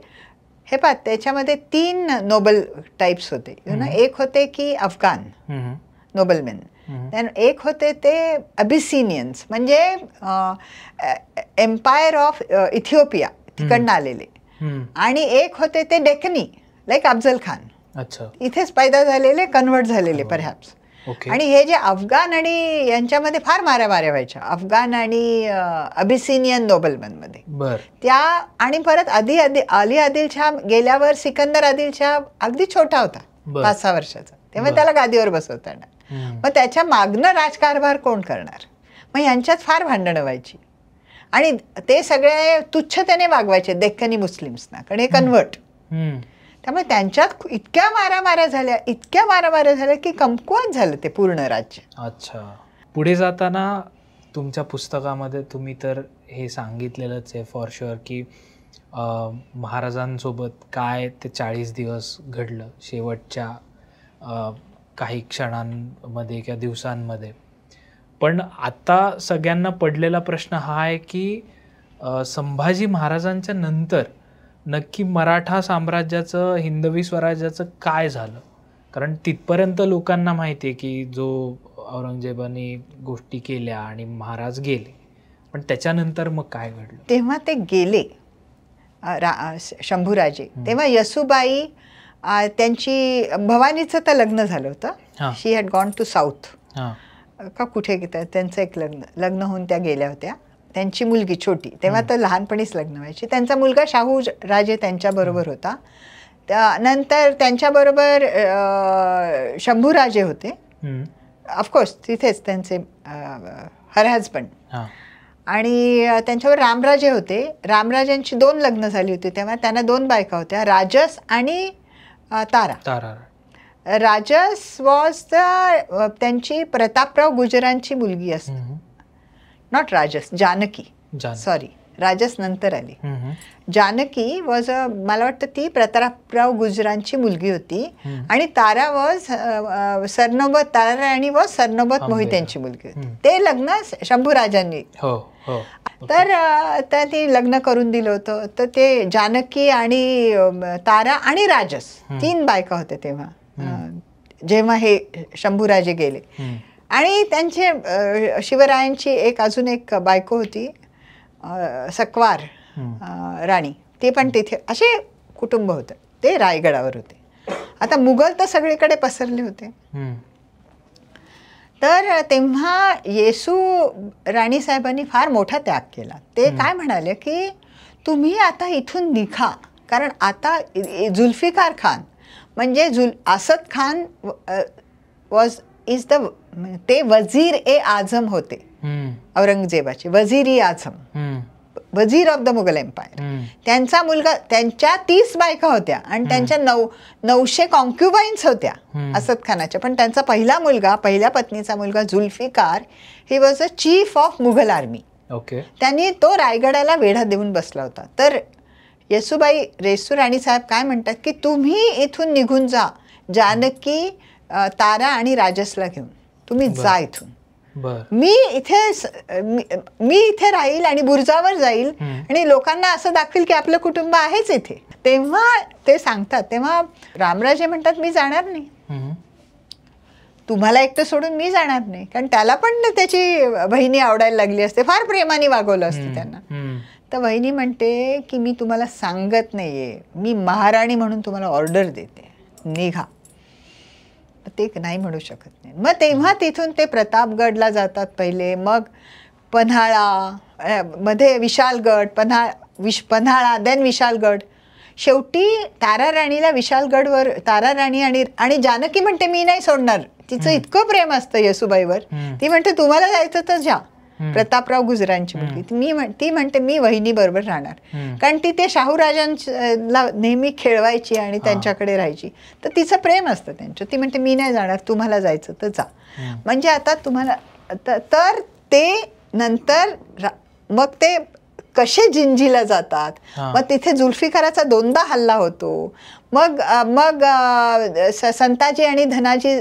हे पहा, त्याच्यामध्ये 3 नोबल टाइप्स होते. एक होते की अफगाण नोबलमेन, एक होते ते अबिसिनियन्स म्हणजे एम्पायर ऑफ इथिओपिया तिकडनं आलेले, आणि एक होते ते डेक्कनी लाईक अफजल खान. अच्छा. इथेच पैदा झालेले, कन्वर्ट झालेले परहॅप्स. आणि हे जे अफगाण आणि यांच्यामध्ये फार माऱ्या व्हायच्या, अफगाण आणि अबिसिनियन नोबलमॅनमध्ये त्या. आणि परत अली आदिलशाह गेल्यावर सिकंदर आदिलशाह अगदी छोटा होता, 5-6 वर्षाचा, तेव्हा त्याला गादीवर बसवताना. मग त्याच्या मागनं राजकारभार कोण करणार. मग यांच्यात फार भांडणं व्हायची आणि ते सगळे तुच्छतेने वागवायचे डेक्कनी मुस्लिम्सना, कारण हे कन्व्हर्ट. त्यामुळे त्यांच्यात इतक्या मारामाऱ्या झाल्या की कमकुवत झालं ते पूर्ण राज्य. अच्छा. पुढे जाताना तुमच्या पुस्तकामध्ये तुम्ही तर हे सांगितलेलंच आहे फॉर शुअर की महाराजांसोबत काय ते 40 दिवस घडलं शेवटच्या काही क्षणांमध्ये किंवा दिवसांमध्ये. पण आता सगळ्यांना पडलेला प्रश्न हा आहे की संभाजी महाराजांच्या नंतर नक्की मराठा साम्राज्याचं, हिंदवी स्वराज्याचं काय झालं. कारण तिथपर्यंत लोकांना माहिती आहे की जो औरंगजेबाने गोष्टी केल्या आणि महाराज गेले, पण त्याच्यानंतर मग काय घडलं. तेव्हा ते गेले शंभूराजे, तेव्हा येसूबाई त्यांची भवानीचं तर लग्न झालं होतं. शी हॅड गॉन टू साऊथ का कुठे त्यांचं एक लग्न होऊन त्या गेल्या होत्या. त्यांची मुलगी छोटी, तेव्हा तर लहानपणीच लग्न व्हायची. त्यांचा मुलगा शाहू राजे त्यांच्याबरोबर होता. नंतर त्यांच्याबरोबर शंभूराजे होते ऑफकोर्स, तिथेच त्यांचे हर हजबंड. आणि त्यांच्यावर रामराजे होते. रामराजांची 2 लग्न झाली होती तेव्हा. त्यांना 2 बायका होत्या, राजस आणि तारा. राजस वॉज त्यांची प्रतापराव गुजरांची मुलगी असते. नॉट राजस, जानकी, सॉरी, राजस नंतर आली. जानकी वॉज मला वाटतं ती प्रतापराव गुजरांची मुलगी होती. आणि तारा वॉज सरनोबत, तारा राणी वॉज सरनोबत मोहित्यांची मुलगी होती. ते लग्न शंभूराजांनी तर ती लग्न करून दिलं होतं. तर ते जानकी आणि तारा आणि राजस 3 बायका होत्या तेव्हा, जेव्हा हे शंभूराजे गेले. आणि त्यांचे शिवरायांची अजून एक बायको होती, सक्वार राणी, ते पण तिथे. असे कुटुंब होतं. ते रायगडावर होते. आता मुघल तर सगळीकडे पसरले होते. तर तेव्हा येसू राणी साहेबांनी फार मोठा त्याग केला. ते काय म्हणाले की तुम्ही आता इथून निघा, कारण आता जुल्फिकार खान म्हणजे असद खान ते वजीर ए आझम होते औरंगजेबाचे, वजीर ए आझम, वजीर ऑफ द मुघल एम्पायर. त्यांचा मुलगा, त्यांच्या 30 बायका होत्या आणि त्यांच्या 900 कॉन्क्युबाईन्स होत्या असद खानाच्या. पण त्यांचा पहिल्या पत्नीचा मुलगा Zulfikar, he was a chief of Mughal army. त्यांनी तो रायगडाला वेढा देऊन बसला होता. तर येसूबाई रेसू राणी साहेब काय म्हणतात की तुम्ही इथून निघून जा, जानकी, तारा आणि राजसला घेऊन तुम्ही जा इथून. मी इथे राहील आणि बुर्जावर जाईल आणि लोकांना असं दाखवेल की आपलं कुटुंब आहेच इथे. तेव्हा ते सांगतात, तेव्हा रामराजे म्हणतात मी जाणार नाही, तुम्हाला एकटं सोडून मी जाणार नाही. कारण त्याला पण त्याची बहिणी आवडायला लागली असते, फार प्रेमाने वागवलं असतं त्यांना. तर वहिनी म्हणते की मी तुम्हाला सांगत नाहीये, मी महाराणी म्हणून तुम्हाला ऑर्डर देते, निघा. ते नाही म्हणू शकत नाही. मग तेव्हा तिथून ते प्रतापगडला जातात पहिले, मग पन्हाळा मध्ये विशालगड, पन्हाळा देन विशालगड. शेवटी तारा राणीला विशालगडवर, तारा राणी आणि जानकी म्हणते मी नाही सोडणार, तिचं इतकं प्रेम असतं येसूबाईवर. ती म्हणते तुम्हाला जायचं तर जा. प्रतापराव गुजरांची मुलगी ती म्हणते मी वहिनी बरोबर राहणार, कारण ती ते शाहूराजांना नेहमी खेळवायची आणि त्यांच्याकडे राहायची. तर तिचं प्रेम असतं त्यांचं. ती म्हणते मी नाही जाणार, तुम्हाला जायचं तर जा. म्हणजे आता तुम्हाला तर ते नंतर मग ते कसे जिंजीला जातात, मग तिथे जुल्फिकाराचा 2दा हल्ला होतो. मग संताजी आणि धनाजी,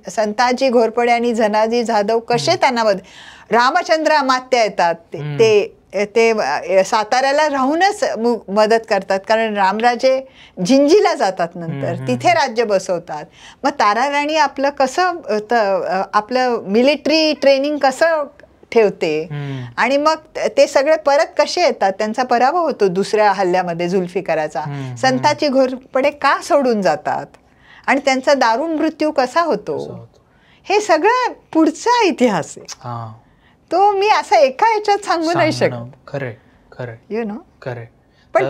संताजी घोरपडे आणि धनाजी जाधव कसे त्यांना रामचंद्र अमात्य येतात, ते साताऱ्याला राहूनच मदत करतात, कारण रामराजे जिंजीला जातात नंतर, तिथे राज्य बसवतात. मग तारा राणी आपलं कसं आपलं मिलिटरी ट्रेनिंग कसं ठेवते आणि मग ते सगळे परत कसे येतात, त्यांचा पराभव होतो दुसऱ्या हल्ल्यामध्ये जुल्फिकाराचा. संताजी घोरपडे का सोडून जातात आणि त्यांचा दारुण मृत्यू कसा होतो, हे सगळं पुढचा इतिहास आहे. तो मी असं एका ह्याच्यात सांगू नाही शकत. खरं यु नो. पण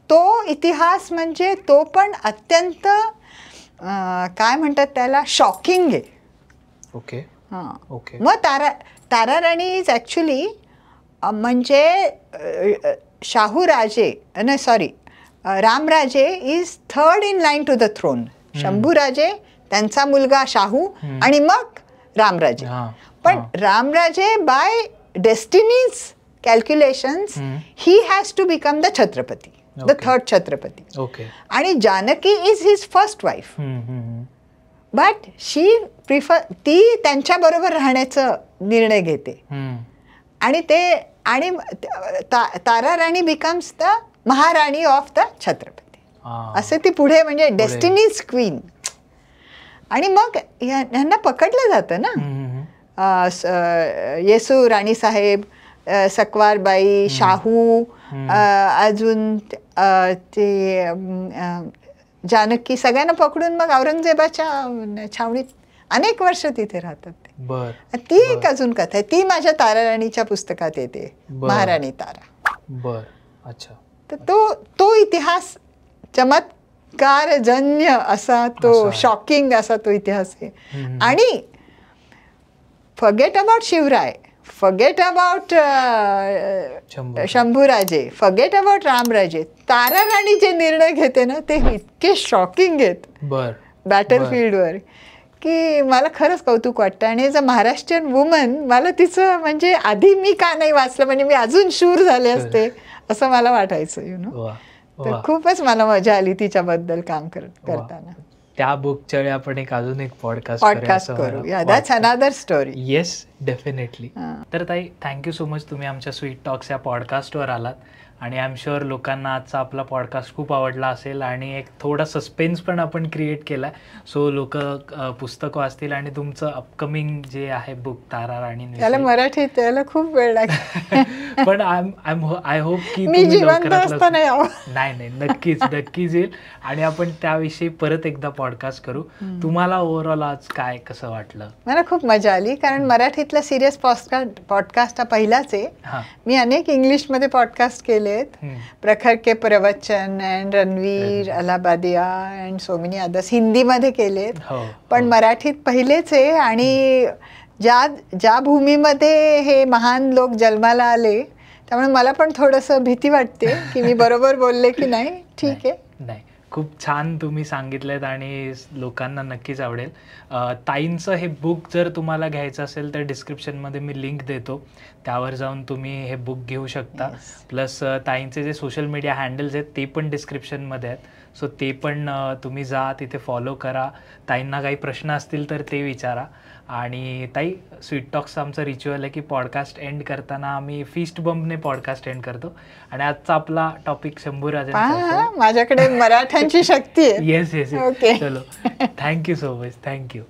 तो इतिहास म्हणजे तो पण अत्यंत काय म्हणतात त्याला, शॉकिंग आहे. ओके. हां. ओके. मग तारा राणी इज ॲक्च्युली म्हणजे शाहू राजे नाही sorry Ramraje is third in line to the throne. Shambhuraje, त्यांचा मुलगा शाहू आणि मग रामराजे. पण Ramraje by destiny's calculations he has to become the Chhatrapati, the third Chhatrapati. Okay. आणि Janaki is his first wife. But she prefer, ती त्यांच्याबरोबर राहण्याचा निर्णय घेते आणि Tara Rani becomes the Maharani of the Chhatrapati. असे ती पुढे म्हणजे डेस्टिनीज क्वीन. आणि मग ह्यांना पकडलं जातं ना, येसू राणीसाहेब, सक्वारबाई, शाहू, अजून ते जानकी, सगळ्यांना पकडून मग औरंगजेबाच्या छावणीत अनेक वर्ष तिथे राहतात ते. ती एक अजून कथा आहे, ती माझ्या तारा राणीच्या पुस्तकात येते, महाराणी तारा. अच्छा. तर तो इतिहास चमत्कारजन्य असा, तो शॉकिंग असा तो इतिहास आहे. आणि forget about Shivrai, forget about Shambhuraje, forget about Ramraje, Tara Rani जे निर्णय घेते ना ते इतके शॉकिंग आहेत बॅटलफील्डवर की मला खरंच कौतुक वाटतं. आणि ॲज अ महाराष्ट्रीयन वुमन मला तिचं म्हणजे आधी मी का नाही वाचलं, म्हणजे मी अजून शूर झाले असते असं मला वाटायचं, यु नो. तर खूपच मला मजा आली तिच्याबद्दल काम करताना. त्या बुकच्या आपण अजून एक पॉडकास्ट करू. That's another story. Yes, definitely. तर ताई, थँक्यू सो मच, तुम्ही आमच्या स्वीट टॉक्स या पॉडकास्टवर आलात. आणि आय एम शुअर लोकांना आजचा आपला पॉडकास्ट खूप आवडला असेल आणि एक थोडा सस्पेन्स पण आपण क्रिएट केला आहे. सो लोक पुस्तकं वाचतील आणि तुमचं अपकमिंग जे आहे बुक तारा राणी, त्याला मराठीत त्याला खूप वेळ लागेल पण आय होप की मी जिवंत असताना नाही नक्कीच येईल आणि आपण त्याविषयी परत एकदा पॉडकास्ट करू. तुम्हाला ओव्हरऑल आज काय कसं वाटलं? मला खूप मजा आली, कारण मराठीतला सिरियस पॉडकास्ट हा पहिलाच आहे. मी अनेक इंग्लिशमध्ये पॉडकास्ट केले, Prakhar ke Pravachan and Ranveer Allahbadia and so many others हिंदीमध्ये केलेत, पण मराठीत पहिलेच आहे. आणि ज्या भूमीमध्ये हे महान लोक जन्माला आले, त्यामुळे मला पण थोडंसं भीती वाटते की मी बरोबर बोलले की नाही. ठीक आहे. नाही, खूप छान तुम्ही सांगितलेत आणि लोकांना नक्कीच आवडेल. ताईंचं हे बुक जर तुम्हाला घ्यायचं असेल तर डिस्क्रिप्शनमध्ये मी लिंक देतो, त्यावर जाऊन तुम्ही हे बुक घेऊ शकता. प्लस ताईंचे जे सोशल मीडिया हँडल्स आहेत ते पण डिस्क्रिप्शनमध्ये आहेत, सो ते पण तुम्ही जा, तिथे फॉलो करा. ताईंना काही प्रश्न असतील तर ते विचारा. आणि ताई, स्वीट टॉक्सचं आमचं रिच्युअल आहे की पॉडकास्ट एंड करताना आम्ही फिस्ट बम्पने पॉडकास्ट एंड करतो. आणि आजचा आपला टॉपिक शंभूराजांचा. माझ्याकडे मराठ्यांची शक्ती आहे. येस. ओके, चलो, थँक्यू सो मच. थँक्यू.